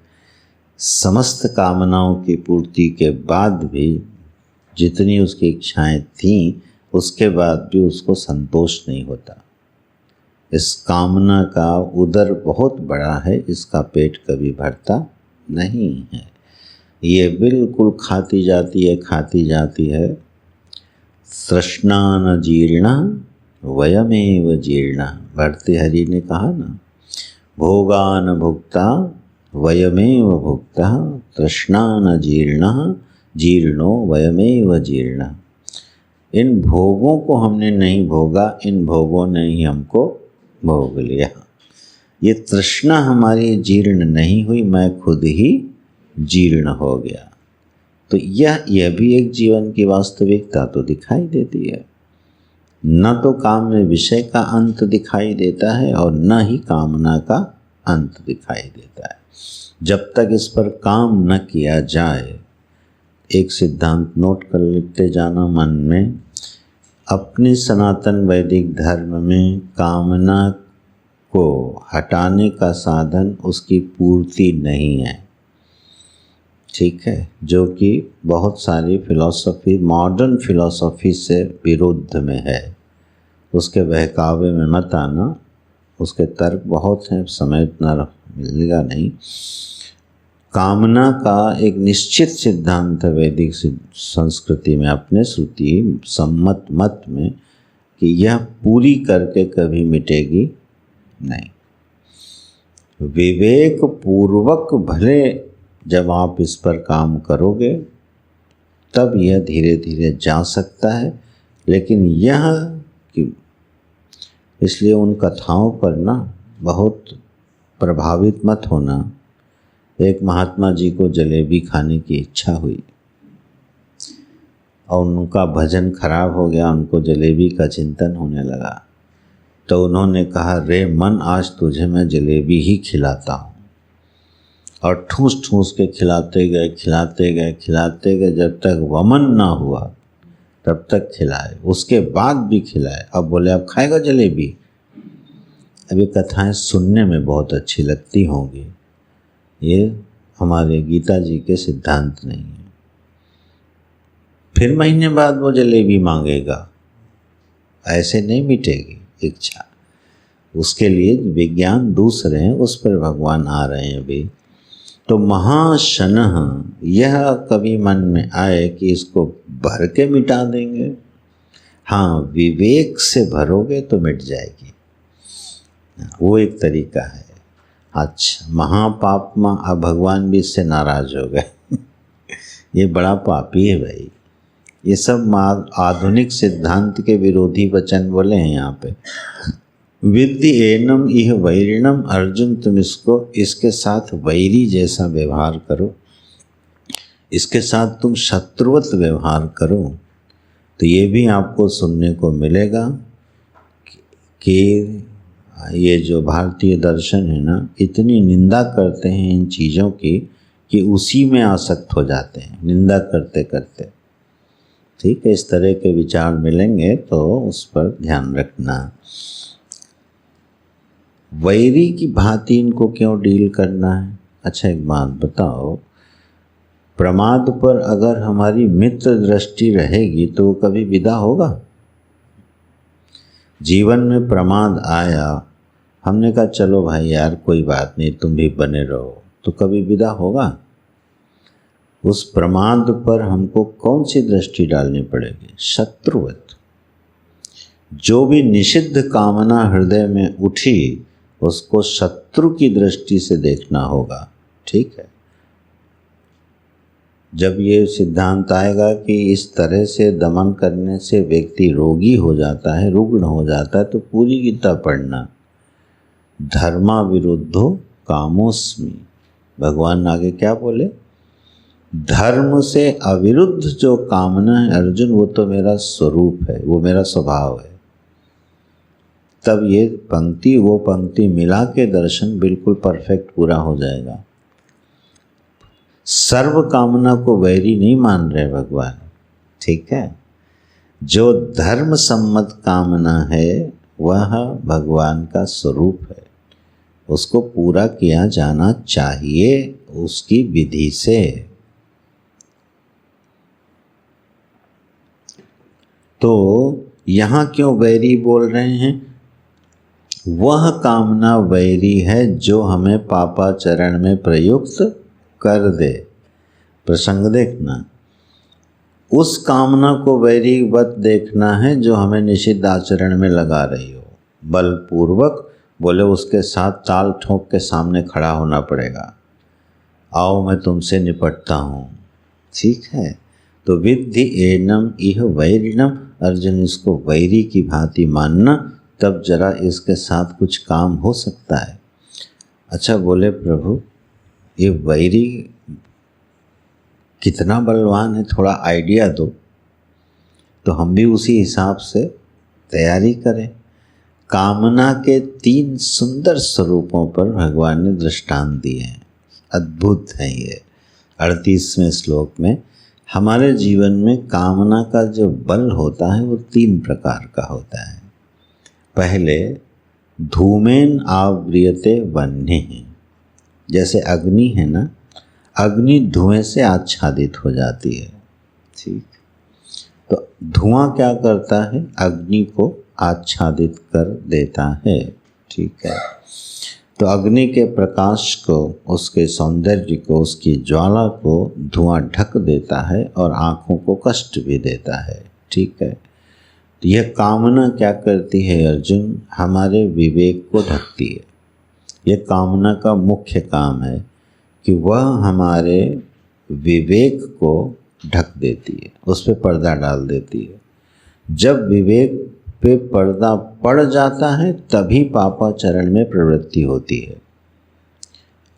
समस्त कामनाओं की पूर्ति के बाद भी, जितनी उसकी इच्छाएं थीं, उसके बाद भी उसको संतोष नहीं होता। इस कामना का उदर बहुत बड़ा है, इसका पेट कभी भरता नहीं है। ये बिल्कुल खाती जाती है। तृष्णा न जीर्णा वयमेव जीर्णा, भर्तृहरि ने कहा ना, भोगा न भुक्ता वयमेव भुक्ता, तृष्णा न जीर्णा जीर्णो वयमेव जीर्णा। इन भोगों को हमने नहीं भोगा, इन भोगों ने ही हमको भोग लिया। ये तृष्णा हमारी जीर्ण नहीं हुई, मैं खुद ही जीर्ण हो गया। तो यह भी एक जीवन की वास्तविकता तो दिखाई देती है। न तो काम में विषय का अंत दिखाई देता है और न ही कामना का अंत दिखाई देता है। जब तक इस पर काम न किया जाए, एक सिद्धांत नोट कर लेते जाना मन में, अपने सनातन वैदिक धर्म में कामना को हटाने का साधन उसकी पूर्ति नहीं है। ठीक है, जो कि बहुत सारी फिलॉसफी, मॉडर्न फिलॉसफी से विरुद्ध में है। उसके बहकावे में मत आना, उसके तर्क बहुत हैं, समय इतना मिलेगा नहीं। कामना का एक निश्चित सिद्धांत है वैदिक संस्कृति में, अपने श्रुति सम्मत मत में, कि यह पूरी करके कभी मिटेगी नहीं। विवेक पूर्वक भले जब आप इस पर काम करोगे तब यह धीरे धीरे जा सकता है, लेकिन यह कि इसलिए उन कथाओं पर ना बहुत प्रभावित मत होना। एक महात्मा जी को जलेबी खाने की इच्छा हुई और उनका भजन खराब हो गया, उनको जलेबी का चिंतन होने लगा। तो उन्होंने कहा, रे मन, आज तुझे मैं जलेबी ही खिलाता हूँ। और ठूस ठूस के खिलाते गए खिलाते गए खिलाते गए, जब तक वमन ना हुआ तब तक खिलाए, उसके बाद भी खिलाए। अब बोले, अब खाएगा जलेबी? अभी कथाएं सुनने में बहुत अच्छी लगती होंगी, ये हमारे गीता जी के सिद्धांत नहीं है। फिर महीने बाद वो जलेबी मांगेगा, ऐसे नहीं मिटेगी इच्छा। उसके लिए विज्ञान दूसरे हैं, उस पर भगवान आ रहे हैं अभी। तो महाशनः, यह कभी मन में आए कि इसको भर के मिटा देंगे। हाँ, विवेक से भरोगे तो मिट जाएगी, वो एक तरीका है। अच्छा, महापापमा, अब भगवान भी इससे नाराज हो गए ये बड़ा पापी है भाई। ये सब आधुनिक सिद्धांत के विरोधी वचन बोले हैं यहाँ पे। विद्धि एनम इह वैरिणम, अर्जुन तुम इसके साथ वैरी जैसा व्यवहार करो, इसके साथ तुम शत्रुवत व्यवहार करो। तो ये भी आपको सुनने को मिलेगा कि ये जो भारतीय दर्शन है ना, इतनी निंदा करते हैं इन चीज़ों की कि उसी में आसक्त हो जाते हैं निंदा करते करते। ठीक है, इस तरह के विचार मिलेंगे तो उस पर ध्यान रखना। वैरी की भांति इनको क्यों डील करना है? अच्छा, एक बात बताओ, प्रमाद पर अगर हमारी मित्र दृष्टि रहेगी तो कभी विदा होगा? जीवन में प्रमाद आया, हमने कहा चलो भाई यार कोई बात नहीं, तुम भी बने रहो, तो कभी विदा होगा? उस प्रमाद पर हमको कौन सी दृष्टि डालनी पड़ेगी? शत्रुवत। जो भी निषिद्ध कामना हृदय में उठी उसको शत्रु की दृष्टि से देखना होगा। ठीक है, जब ये सिद्धांत आएगा कि इस तरह से दमन करने से व्यक्ति रोगी हो जाता है, रुग्ण हो जाता है, तो पूरी गीता पढ़ना। धर्मा विरुद्धो कामोस्मि, भगवान आगे क्या बोले? धर्म से अविरुद्ध जो कामना है अर्जुन, वो तो मेरा स्वरूप है, वो मेरा स्वभाव है। तब ये पंक्ति वो पंक्ति मिला के दर्शन बिल्कुल परफेक्ट पूरा हो जाएगा। सर्व कामना को वैरी नहीं मान रहे भगवान। ठीक है, जो धर्म सम्मत कामना है वह भगवान का स्वरूप है, उसको पूरा किया जाना चाहिए उसकी विधि से। तो यहाँ क्यों वैरी बोल रहे हैं? वह कामना वैरी है जो हमें पापाचरण में प्रयुक्त कर दे। प्रसंग देखना, उस कामना को वैरीवत देखना है जो हमें निषिद्ध आचरण में लगा रही हो। बलपूर्वक बोले उसके साथ ताल ठोक के सामने खड़ा होना पड़ेगा, आओ मैं तुमसे निपटता हूँ। ठीक है, तो विद्धि एनम इह वैरिणम, अर्जुन इसको वैरी की भांति मानना, तब जरा इसके साथ कुछ काम हो सकता है। अच्छा, बोले प्रभु ये वैरी कितना बलवान है, थोड़ा आइडिया दो तो हम भी उसी हिसाब से तैयारी करें। कामना के 3 सुंदर स्वरूपों पर भगवान ने दृष्टांत दिए हैं, अद्भुत हैं ये। 38वें श्लोक में हमारे जीवन में कामना का जो बल होता है वो 3 प्रकार का होता है। पहले धूमेन आव्रियते वह्निः, जैसे अग्नि है ना, अग्नि धुएं से आच्छादित हो जाती है। ठीक, तो धुआं क्या करता है? अग्नि को आच्छादित कर देता है। ठीक है, तो अग्नि के प्रकाश को, उसके सौंदर्य को, उसकी ज्वाला को धुआं ढक देता है और आँखों को कष्ट भी देता है। ठीक है, तो यह कामना क्या करती है अर्जुन? हमारे विवेक को ढकती है। यह कामना का मुख्य काम है कि वह हमारे विवेक को ढक देती है, उस पर पर्दा डाल देती है। जब विवेक पे पर्दा पड़ जाता है तभी पापाचरण में प्रवृत्ति होती है।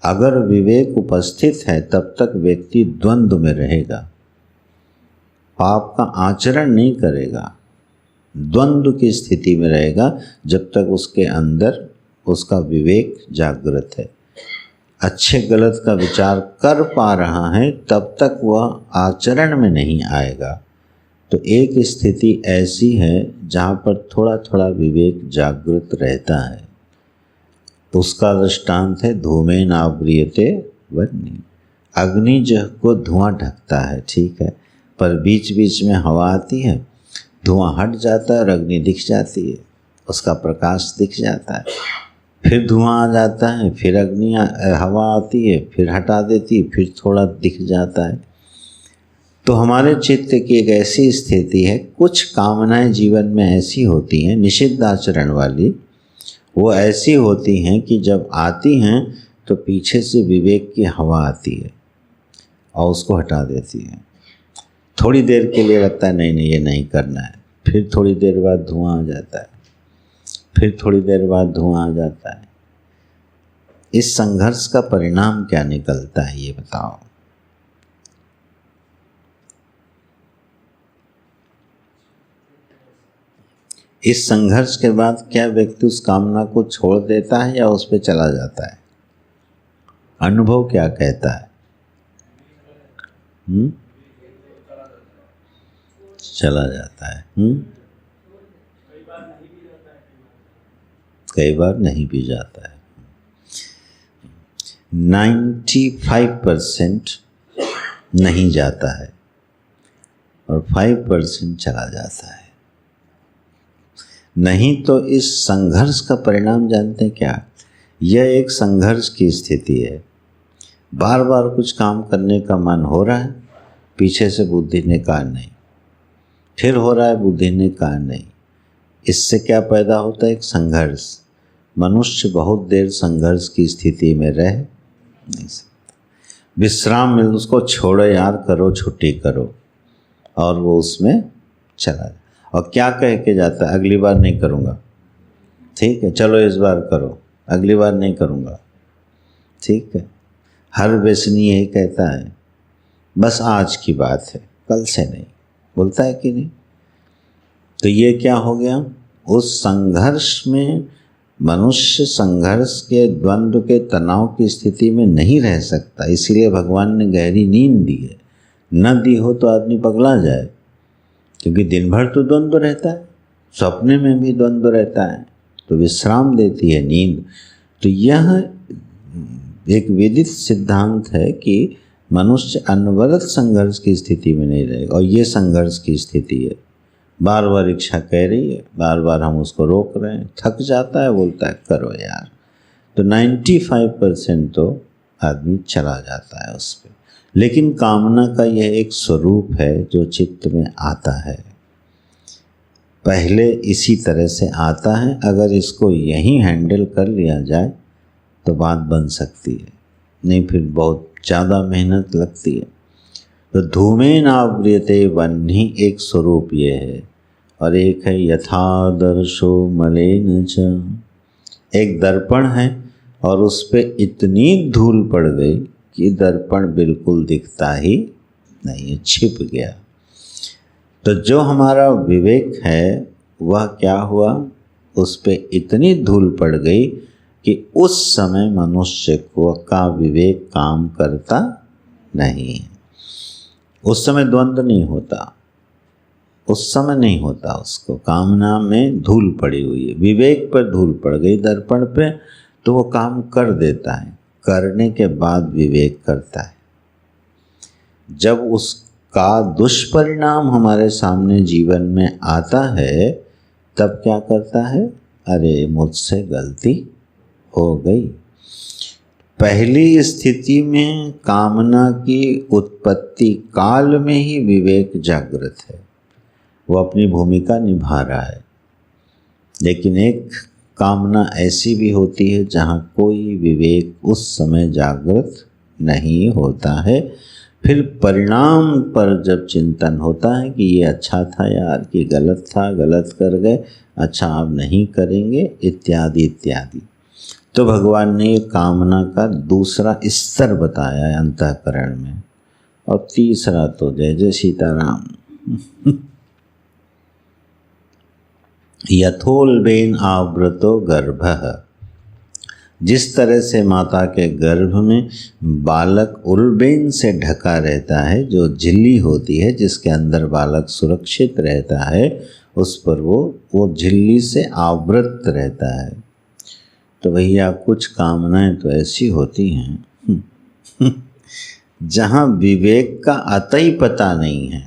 अगर विवेक उपस्थित है तब तक व्यक्ति द्वंद्व में रहेगा, पाप का आचरण नहीं करेगा, द्वंद्व की स्थिति में रहेगा जब तक उसके अंदर उसका विवेक जागृत है। अच्छे गलत का विचार कर पा रहा है तब तक वह आचरण में नहीं आएगा। तो एक स्थिति ऐसी है जहाँ पर थोड़ा थोड़ा विवेक जागृत रहता है। उसका दृष्टांत है धूमेन आवृयते वह्नि। अग्नि जो को धुआं ढकता है, ठीक है, पर बीच बीच में हवा आती है, धुआं हट जाता है और अग्नि दिख जाती है, उसका प्रकाश दिख जाता है, फिर धुआं आ जाता है, फिर अग्नि हवा आती है, फिर हटा देती है, फिर थोड़ा दिख जाता है। तो हमारे चित्त की एक ऐसी स्थिति है, कुछ कामनाएं जीवन में ऐसी होती हैं निषिद्ध आचरण वाली, वो ऐसी होती हैं कि जब आती हैं तो पीछे से विवेक की हवा आती है और उसको हटा देती है। थोड़ी देर के लिए लगता है नहीं नहीं ये नहीं करना है, फिर थोड़ी देर बाद धुआं आ जाता है, फिर थोड़ी देर बाद धुआं आ जाता है। इस संघर्ष का परिणाम क्या निकलता है ये बताओ? इस संघर्ष के बाद क्या व्यक्ति उस कामना को छोड़ देता है या उस पर चला जाता है? अनुभव क्या कहता है? चला जाता है। कई बार नहीं भी जाता है। 95% नहीं जाता है और 5% चला जाता है। नहीं तो इस संघर्ष का परिणाम जानते हैं क्या? यह एक संघर्ष की स्थिति है। बार बार कुछ काम करने का मन हो रहा है, पीछे से बुद्धि ने कहा नहीं, फिर हो रहा है, बुद्धि ने कहा नहीं। इससे क्या पैदा होता है? एक संघर्ष। मनुष्य बहुत देर संघर्ष की स्थिति में रह नहीं सकता। विश्राम मिल, उसको छोड़ो यार, करो, छुट्टी करो, और वो उसमें चला जाए। और क्या कह के जाता है? अगली बार नहीं करूँगा। ठीक है, चलो इस बार करो, अगली बार नहीं करूँगा। ठीक है, हर व्यसनी यही कहता है, बस आज की बात है, कल से नहीं। बोलता है कि नहीं? तो ये क्या हो गया? उस संघर्ष में मनुष्य संघर्ष के द्वंद्व के तनाव की स्थिति में नहीं रह सकता। इसीलिए भगवान ने गहरी नींद दी है। न दी हो तो आदमी पगला जाए, क्योंकि दिन भर तो द्वंद्व रहता है, सपने में भी द्वंद्व रहता है, तो विश्राम देती है नींद। तो यह एक विदित सिद्धांत है कि मनुष्य अनवरत संघर्ष की स्थिति में नहीं रहेगा। और ये संघर्ष की स्थिति है, बार बार इच्छा कह रही है, बार बार हम उसको रोक रहे हैं, थक जाता है, बोलता है करो यार। तो 95% तो आदमी चला जाता है उस पर। लेकिन कामना का यह एक स्वरूप है जो चित्त में आता है, पहले इसी तरह से आता है। अगर इसको यहीं हैंडल कर लिया जाए तो बात बन सकती है, नहीं फिर बहुत ज़्यादा मेहनत लगती है। तो धूमेन आवृयते वह्नि एक स्वरूप ये है, और एक है यथादर्शो मलेन च। एक दर्पण है और उस पर इतनी धूल पड़ गई कि दर्पण बिल्कुल दिखता ही नहीं है, छिप गया। तो जो हमारा विवेक है वह क्या हुआ? उस पर इतनी धूल पड़ गई कि उस समय मनुष्य को का विवेक काम करता नहीं है। उस समय द्वंद्व नहीं होता, उस समय नहीं होता। उसको कामना में धूल पड़ी हुई है, विवेक पर धूल पड़ गई दर्पण पे, तो वो काम कर देता है। करने के बाद विवेक करता है, जब उसका दुष्परिणाम हमारे सामने जीवन में आता है तब क्या करता है, अरे मुझसे गलती हो गई। पहली स्थिति में कामना की उत्पत्ति काल में ही विवेक जागृत है, वो अपनी भूमिका निभा रहा है। लेकिन एक कामना ऐसी भी होती है जहाँ कोई विवेक उस समय जागृत नहीं होता है। फिर परिणाम पर जब चिंतन होता है कि ये अच्छा था यार, कि गलत था, गलत कर गए, अच्छा अब नहीं करेंगे, इत्यादि इत्यादि। तो भगवान ने ये कामना का दूसरा स्तर बताया है अंतःकरण में। और तीसरा तो जय जय सीताराम यथोल्बेन आवृतो गर्भः, जिस तरह से माता के गर्भ में बालक उल्बेन से ढका रहता है, जो झिल्ली होती है जिसके अंदर बालक सुरक्षित रहता है, उस पर वो झिल्ली से आवृत रहता है। तो भैया कुछ कामनाएं तो ऐसी होती हैं जहाँ विवेक का अतई पता नहीं है,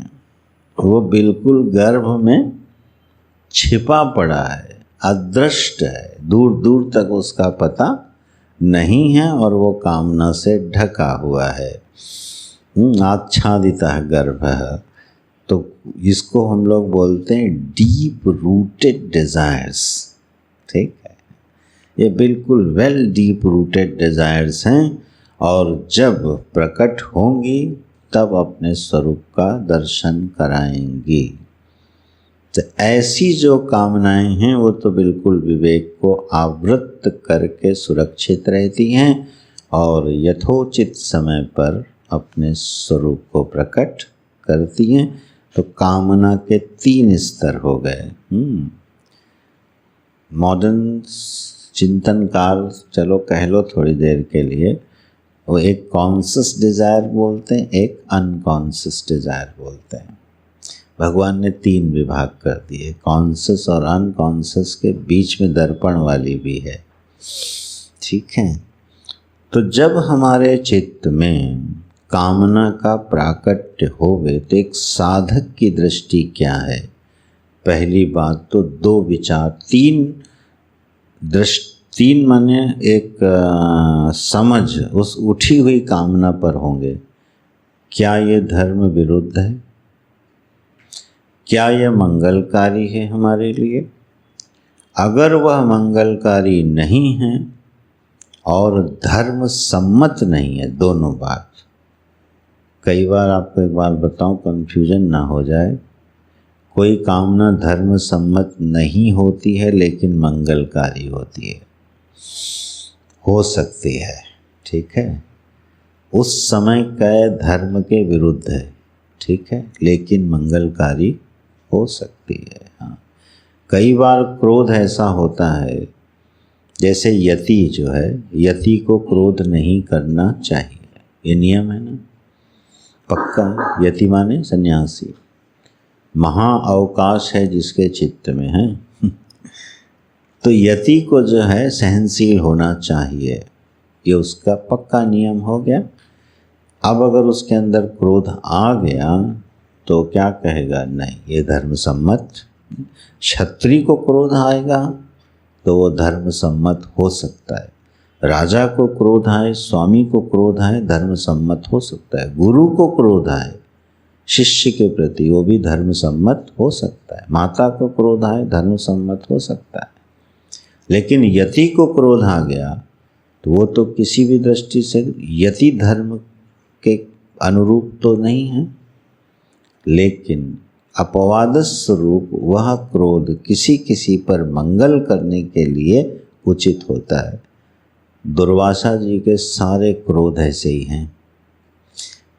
वो बिल्कुल गर्भ में छिपा पड़ा है, अदृष्ट है, दूर दूर तक उसका पता नहीं है और वो कामना से ढका हुआ है। आच्छादितः गर्भः, तो इसको हम लोग बोलते हैं डीप रूटेड डिज़ायर्स। ठीक है, ये बिल्कुल वेल डीप रूटेड डिज़ायर्स हैं, और जब प्रकट होंगी तब अपने स्वरूप का दर्शन कराएंगी। तो ऐसी जो कामनाएं हैं वो तो बिल्कुल विवेक को आवृत करके सुरक्षित रहती हैं और यथोचित समय पर अपने स्वरूप को प्रकट करती हैं। तो कामना के 3 स्तर हो गए। मॉडर्न चिंतनकार चलो कह लो थोड़ी देर के लिए, वो एक कॉन्शियस डिज़ायर बोलते हैं, एक अनकॉन्शियस डिज़ायर बोलते हैं। भगवान ने 3 विभाग कर दिए, कॉन्शियस और अनकॉन्शियस के बीच में दर्पण वाली भी है। ठीक है, तो जब हमारे चित्त में कामना का प्राकट्य होवे तो एक साधक की दृष्टि क्या है? पहली बात तो 2 विचार, 3 माने एक समझ उस उठी हुई कामना पर होंगे। क्या ये धर्म विरुद्ध है? क्या यह मंगलकारी है हमारे लिए? अगर वह मंगलकारी नहीं है और धर्म सम्मत नहीं है, दोनों बात। कई बार आपको एक बात बताऊं, कन्फ्यूजन ना हो जाए, कोई कामना धर्म सम्मत नहीं होती है लेकिन मंगलकारी होती है, हो सकती है। ठीक है, उस समय का धर्म के विरुद्ध है, ठीक है, लेकिन मंगलकारी हो सकती है। हाँ, कई बार क्रोध ऐसा होता है, जैसे यति जो है, यति को क्रोध नहीं करना चाहिए, ये नियम है ना, पक्का। यति माने सन्यासी, महा अवकाश है जिसके चित्त में है तो यति को जो है सहनशील होना चाहिए, ये उसका पक्का नियम हो गया। अब अगर उसके अंदर क्रोध आ गया तो क्या कहेगा? नहीं, ये धर्म सम्मत। क्षत्रिय को क्रोध आएगा तो वो धर्म सम्मत हो सकता है, राजा को क्रोध आए, स्वामी को क्रोध आए, धर्म सम्मत हो सकता है, गुरु को क्रोध आए शिष्य के प्रति, वो भी धर्म सम्मत हो सकता है, माता को क्रोध आए, धर्म सम्मत हो सकता है। लेकिन यति को क्रोध आ गया तो वो तो किसी भी दृष्टि से यति धर्म के अनुरूप तो नहीं है, लेकिन अपवाद स्वरूप वह क्रोध किसी किसी पर मंगल करने के लिए उचित होता है। दुर्वासा जी के सारे क्रोध ऐसे ही हैं,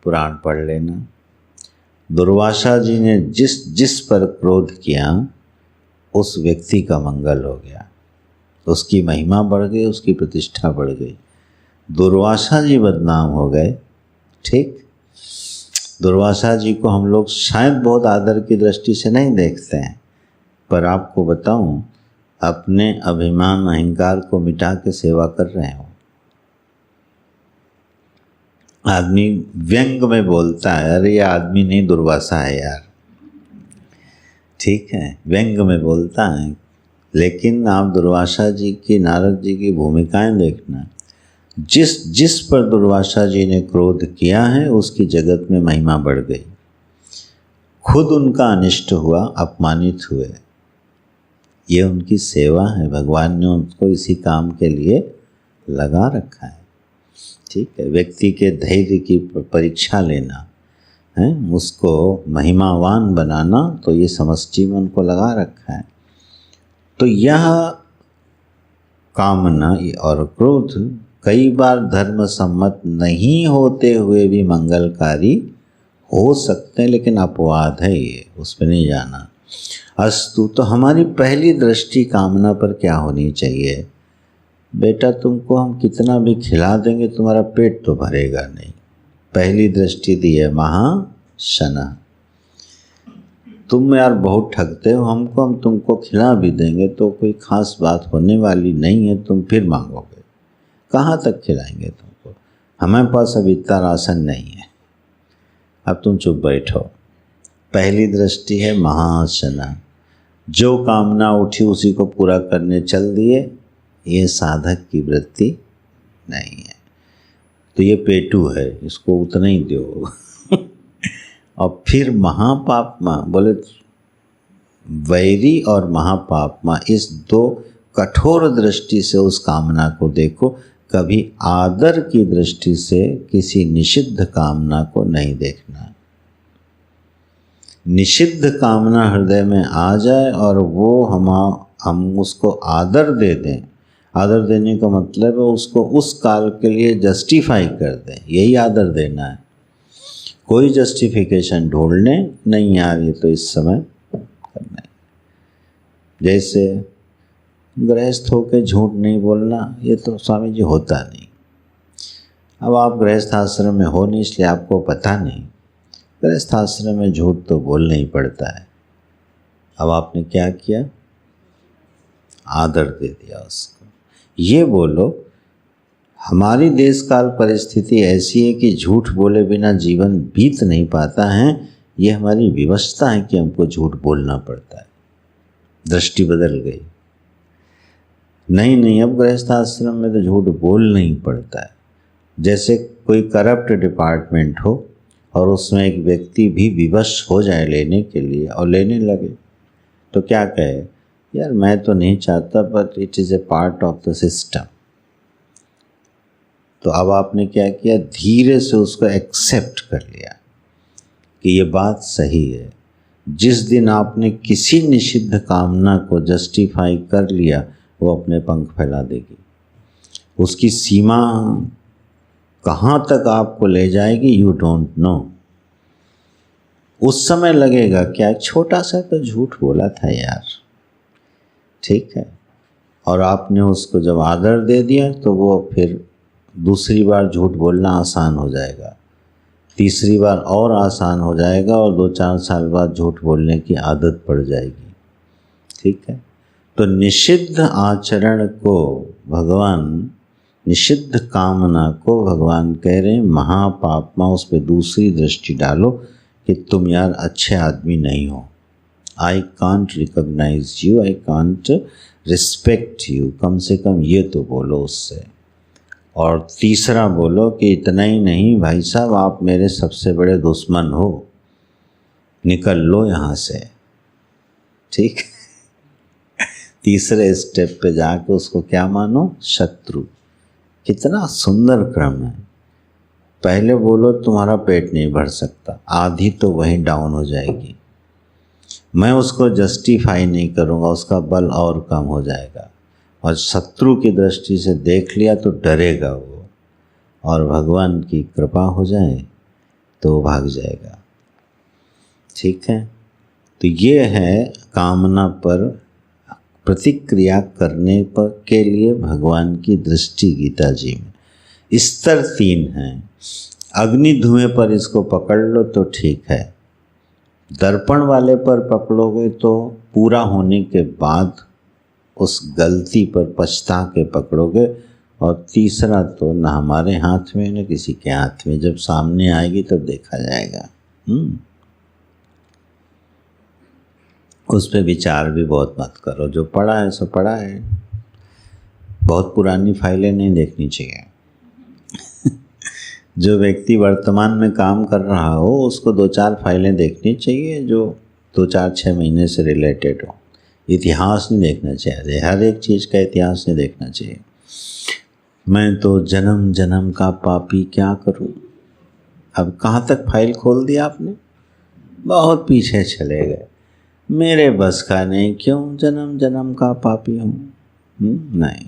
पुराण पढ़ लेना। दुर्वासा जी ने जिस पर क्रोध किया उस व्यक्ति का मंगल हो गया, उसकी महिमा बढ़ गई, उसकी प्रतिष्ठा बढ़ गई। दुर्वासा जी बदनाम हो गए। ठीक, दुर्वासा जी को हम लोग शायद बहुत आदर की दृष्टि से नहीं देखते हैं, पर आपको बताऊं, अपने अभिमान अहंकार को मिटा के सेवा कर रहे हो। आदमी व्यंग में बोलता है, अरे ये आदमी नहीं दुर्वासा है यार, ठीक है, व्यंग में बोलता है। लेकिन आप दुर्वासा जी की, नारद जी की भूमिकाएं देखना, जिस जिस पर दुर्वासा जी ने क्रोध किया है उसकी जगत में महिमा बढ़ गई, खुद उनका अनिष्ट हुआ, अपमानित हुए। ये उनकी सेवा है, भगवान ने उनको इसी काम के लिए लगा रखा है, ठीक है। व्यक्ति के धैर्य की परीक्षा लेना है, उसको महिमावान बनाना, तो ये समष्टि में उनको लगा रखा है। तो यह कामना और क्रोध कई बार धर्म सम्मत नहीं होते हुए भी मंगलकारी हो सकते हैं, लेकिन अपवाद है ये, उस पर नहीं जाना। अस्तु, तो हमारी पहली दृष्टि कामना पर क्या होनी चाहिए? बेटा तुमको हम कितना भी खिला देंगे तुम्हारा पेट तो भरेगा नहीं। पहली दृष्टि दी है महाशना, तुम यार बहुत ठगते हो हमको, हम तुमको खिला भी देंगे तो कोई खास बात होने वाली नहीं है, तुम फिर मांगोगे, कहाँ तक खिलाएंगे तुमको, हमारे पास अब इतना राशन नहीं है, अब तुम चुप बैठो। पहली दृष्टि है महाशना, जो कामना उठी उसी को पूरा करने चल दिए, ये साधक की वृत्ति नहीं है। तो ये पेटू है, इसको उतना ही दो। और फिर महापापमा बोले, वैरी और महापापमा, इस दो कठोर दृष्टि से उस कामना को देखो, कभी आदर की दृष्टि से किसी निषिद्ध कामना को नहीं देखना। निषिद्ध कामना हृदय में आ जाए और वो हम उसको आदर दे दें, आदर देने का मतलब है उसको उस काल के लिए जस्टिफाई कर दें, यही आदर देना है। कोई जस्टिफिकेशन ढूंढने नहीं, यार ये तो इस समय करना है। जैसे गृहस्थ होकर झूठ नहीं बोलना, ये तो स्वामी जी होता नहीं। अब आप गृहस्थ आश्रम में हो नहीं, इसलिए आपको पता नहीं, गृहस्थ आश्रम में झूठ तो बोलना ही पड़ता है। अब आपने क्या किया? आदर दे दिया उसको। ये बोलो, हमारी देश काल परिस्थिति ऐसी है कि झूठ बोले बिना जीवन बीत नहीं पाता है, ये हमारी विवशता है कि हमको झूठ बोलना पड़ता है। दृष्टि बदल गई। नहीं, अब गृहस्थ आश्रम में तो झूठ बोलना ही पड़ता है। जैसे कोई करप्ट डिपार्टमेंट हो और उसमें एक व्यक्ति भी विवश हो जाए लेने के लिए और लेने लगे, तो क्या कहे, यार मैं तो नहीं चाहता, but it is a part of the system. तो अब आपने क्या किया, धीरे से उसको एक्सेप्ट कर लिया कि ये बात सही है। जिस दिन आपने किसी निषिद्ध कामना को जस्टिफाई कर लिया, वो अपने पंख फैला देगी। उसकी सीमा कहाँ तक आपको ले जाएगी, यू डोंट नो। उस समय लगेगा क्या, एक छोटा सा तो झूठ बोला था यार, ठीक है। और आपने उसको जब आदर दे दिया तो वो फिर दूसरी बार झूठ बोलना आसान हो जाएगा, तीसरी बार और आसान हो जाएगा, और 2-4 साल बाद झूठ बोलने की आदत पड़ जाएगी, ठीक है। तो निषिद्ध आचरण को भगवान, निषिद्ध कामना को भगवान कह रहे हैं महापापमा, उस पर दूसरी दृष्टि डालो कि तुम यार अच्छे आदमी नहीं हो। I can't recognise you, I can't respect you, कम से कम ये तो बोलो उससे। और तीसरा बोलो कि इतना ही नहीं भाई साहब, आप मेरे सबसे बड़े दुश्मन हो, निकल लो यहाँ से, ठीक। तीसरे स्टेप पे जाके उसको क्या मानो, शत्रु। कितना सुंदर क्रम है। पहले बोलो तुम्हारा पेट नहीं भर सकता, आधी तो वहीं डाउन हो जाएगी, मैं उसको जस्टिफाई नहीं करूँगा, उसका बल और कम हो जाएगा, और शत्रु की दृष्टि से देख लिया तो डरेगा वो, और भगवान की कृपा हो जाए तो वो भाग जाएगा, ठीक है। तो ये है कामना पर प्रतिक्रिया करने पर के लिए भगवान की दृष्टि गीता जी में। स्तर 3 हैं। अग्नि धुएं पर इसको पकड़ लो तो ठीक है, दर्पण वाले पर पकड़ोगे तो पूरा होने के बाद उस गलती पर पछता के पकड़ोगे और तीसरा तो न हमारे हाथ में न किसी के हाथ में, जब सामने आएगी तब देखा जाएगा। उस पर विचार भी बहुत मत करो, जो पड़ा है सो पड़ा है। बहुत पुरानी फाइलें नहीं देखनी चाहिए। जो व्यक्ति वर्तमान में काम कर रहा हो उसको 2-4 फाइलें देखनी चाहिए जो 2-4-6 महीने से रिलेटेड हो। इतिहास नहीं देखना चाहिए, हर एक चीज़ का इतिहास नहीं देखना चाहिए। मैं तो जन्म जन्म का पापी क्या करूं। अब कहाँ तक फाइल खोल दिया आपने, बहुत पीछे चले गए। मेरे बस का नहीं, क्यों जन्म जन्म का पापी हूँ। नहीं,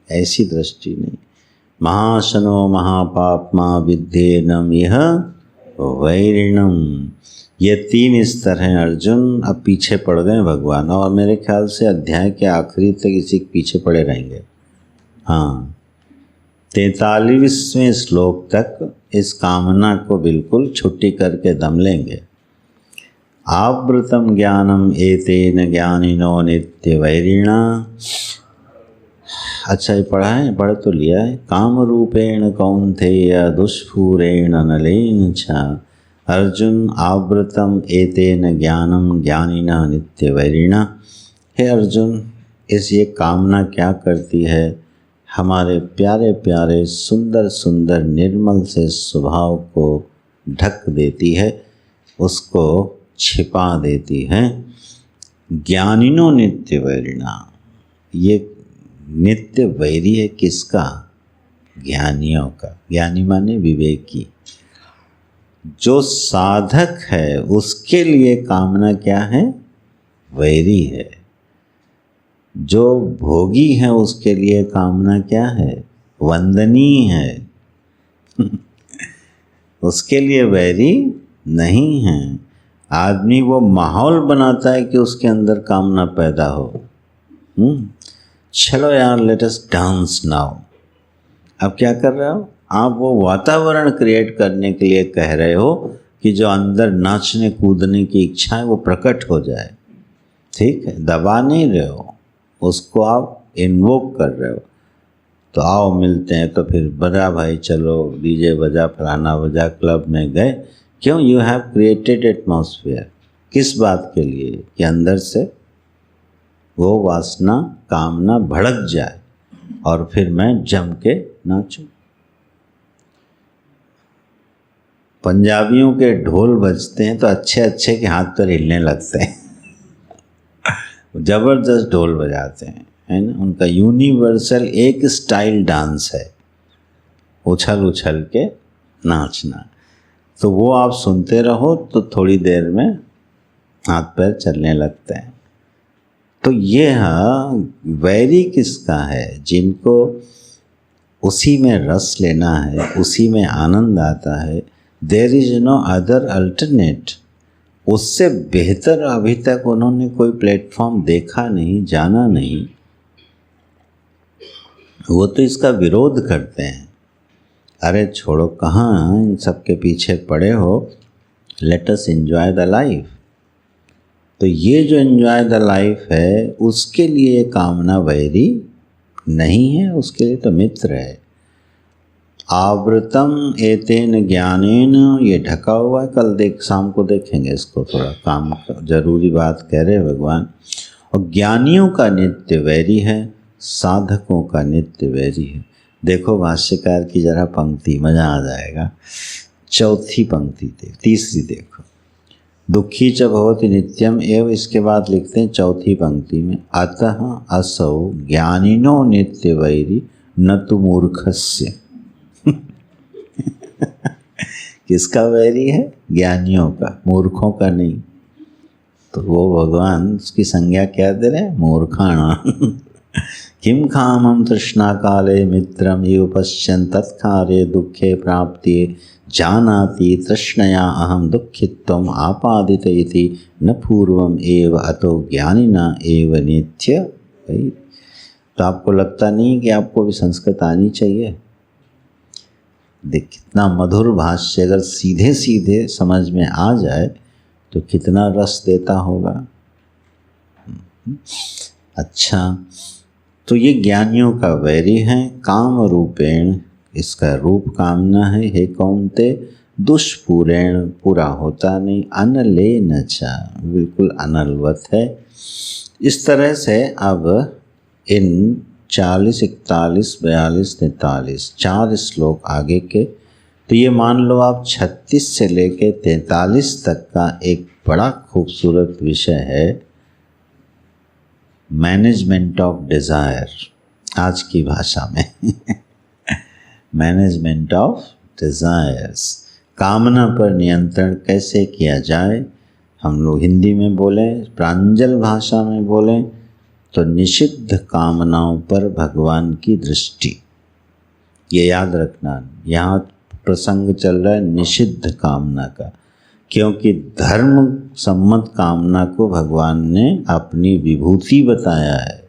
ऐसी दृष्टि नहीं। महाशनो महापापमा विद्येनम यह वैरिणम। ये 3 स्तर हैं अर्जुन। अब पीछे पड़ गए भगवान, और मेरे ख्याल से अध्याय के आखिरी तक इसी के पीछे पड़े रहेंगे। हाँ, 43वें श्लोक तक इस कामना को बिल्कुल छुट्टी करके दम लेंगे। आवृतम ज्ञानम एतेन ज्ञानिनो नित्य वैरिणा। अच्छा, ये पढ़ा है, पढ़ तो लिया है। काम रूपेण कौन्तेय दुष्फूरेण नलेन च अर्जुन आवृतम एतेन ज्ञानम ज्ञानिना नित्य वैरिणा। हे अर्जुन, इस ये कामना क्या करती है, हमारे प्यारे प्यारे सुंदर सुंदर निर्मल से स्वभाव को ढक देती है, उसको छिपा देती है। ज्ञानिनो नित्य वैरिणा, ये नित्य वैरी है किसका? ज्ञानियों का। ज्ञानी माने विवेकी। जो साधक है उसके लिए कामना क्या है? वैरी है। जो भोगी है उसके लिए कामना क्या है? वंदनीय है। उसके लिए वैरी नहीं है। आदमी वो माहौल बनाता है कि उसके अंदर कामना पैदा हो। चलो यार, लेट अस डांस नाउ। अब क्या कर रहे हो आप? वो वातावरण क्रिएट करने के लिए कह रहे हो कि जो अंदर नाचने कूदने की इच्छा है वो प्रकट हो जाए। ठीक है, दबा नहीं रहे हो उसको, आप इन्वोक कर रहे हो। तो आओ मिलते हैं, तो फिर बजा भाई, चलो डीजे बजा, फलाना बजा, क्लब में गए। क्यों? You have created atmosphere. किस बात के लिए? कि अंदर से वो वासना कामना भड़क जाए और फिर मैं जम के नाचूं। पंजाबियों के ढोल बजते हैं तो अच्छे अच्छे के हाथ पर हिलने लगते हैं। जबरदस्त ढोल बजाते हैं, है ना। उनका यूनिवर्सल एक स्टाइल डांस है, उछल उछल के नाचना। तो वो आप सुनते रहो तो थोड़ी देर में हाथ पैर चलने लगते हैं। तो ये वैरी किसका है? जिनको उसी में रस लेना है, उसी में आनंद आता है। There is no other alternate. उससे बेहतर अभी तक उन्होंने कोई प्लेटफॉर्म देखा नहीं, जाना नहीं। वो तो इसका विरोध करते हैं। अरे छोड़ो, कहाँ इन सब के पीछे पड़े हो, let us enjoy the life. तो ये जो एंजॉय द लाइफ है उसके लिए कामना वैरी नहीं है, उसके लिए तो मित्र है। आवृतम एतेन ज्ञानेन, ये ढका हुआ है। कल शाम को देखेंगे इसको, थोड़ा काम जरूरी बात कह रहे हैं भगवान। और ज्ञानियों का नित्य वैरी है, साधकों का नित्य वैरी है। देखो भाष्यकार की जरा पंक्ति, मजा आ जाएगा। चौथी पंक्ति तीसरी देखो, दुखी च भवति नित्यम एव। इसके बाद लिखते हैं चौथी पंक्ति में, अतः असौ ज्ञानिनो नित्य वैरी न तु मूर्खस्य। किसका वैरी है? ज्ञानियों का, मूर्खों का नहीं। तो वो भगवान उसकी संज्ञा क्या दे रहे हैं? मूर्खाणा। किम खामं तृष्णा काले मित्रम इव पश्यन् तत्कारे दुखे प्राप्ति जानाति तृष्णया अहम दुःखित्वम् आपादित इति न पूर्वम एव अतो ज्ञानिना एव नित्य वैरी। तो आपको लगता नहीं कि आपको भी संस्कृत आनी चाहिए? देख कितना मधुर भाष्य, अगर सीधे सीधे समझ में आ जाए तो कितना रस देता होगा। अच्छा, तो ये ज्ञानियों का वैरी है। काम रूपेण, इसका रूप कामना है। हे कौन्ते दुष्पूरेण, पूरा होता नहीं। अनले न चा, बिल्कुल अनलवत है। इस तरह से अब इन 40, 41, 42, 43 4 श्लोक आगे के, तो ये मान लो आप 36 से लेके 43 तक का एक बड़ा खूबसूरत विषय है, मैनेजमेंट ऑफ डिज़ायर, आज की भाषा में मैनेजमेंट ऑफ डिज़ायर्स, कामना पर नियंत्रण कैसे किया जाए। हम लोग हिंदी में बोलें, प्रांजल भाषा में बोलें तो निषिद्ध कामनाओं पर भगवान की दृष्टि, ये याद रखना। यहाँ प्रसंग चल रहा है निषिद्ध कामना का, क्योंकि धर्म सम्मत कामना को भगवान ने अपनी विभूति बताया है।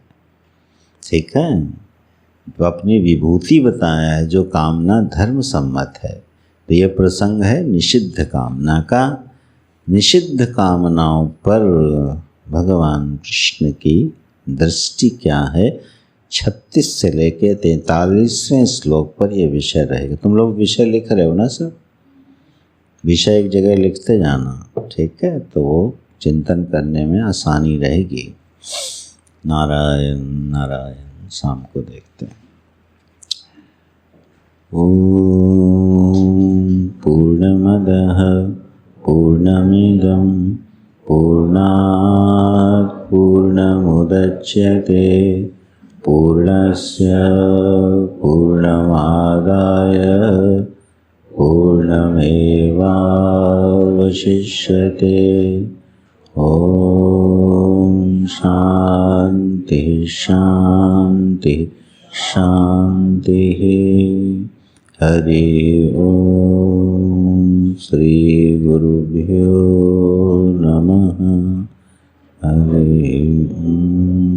ठीक है, तो अपनी विभूति बताया है जो कामना धर्म सम्मत है। तो यह प्रसंग है निषिद्ध कामना का। निषिद्ध कामनाओं पर भगवान कृष्ण की दृष्टि क्या है, 36 से लेके 43वें श्लोक पर यह विषय रहेगा। तुम लोग विषय लिख रहे हो ना सर, विषय एक जगह लिखते जाना, ठीक है, तो वो चिंतन करने में आसानी रहेगी। नारायण नारायण, शाम को देखते हैं। ओम पूर्णमदः पूर्णमिदं पूर्णात् पूर्णमुदच्यते पूर्णस्य पूर्णमादाय पूर्णमेवावशिष्यते। ओम शांति शांति शांति। हरि ओम। श्री गुरुभ्यो नमः। हरि ओम।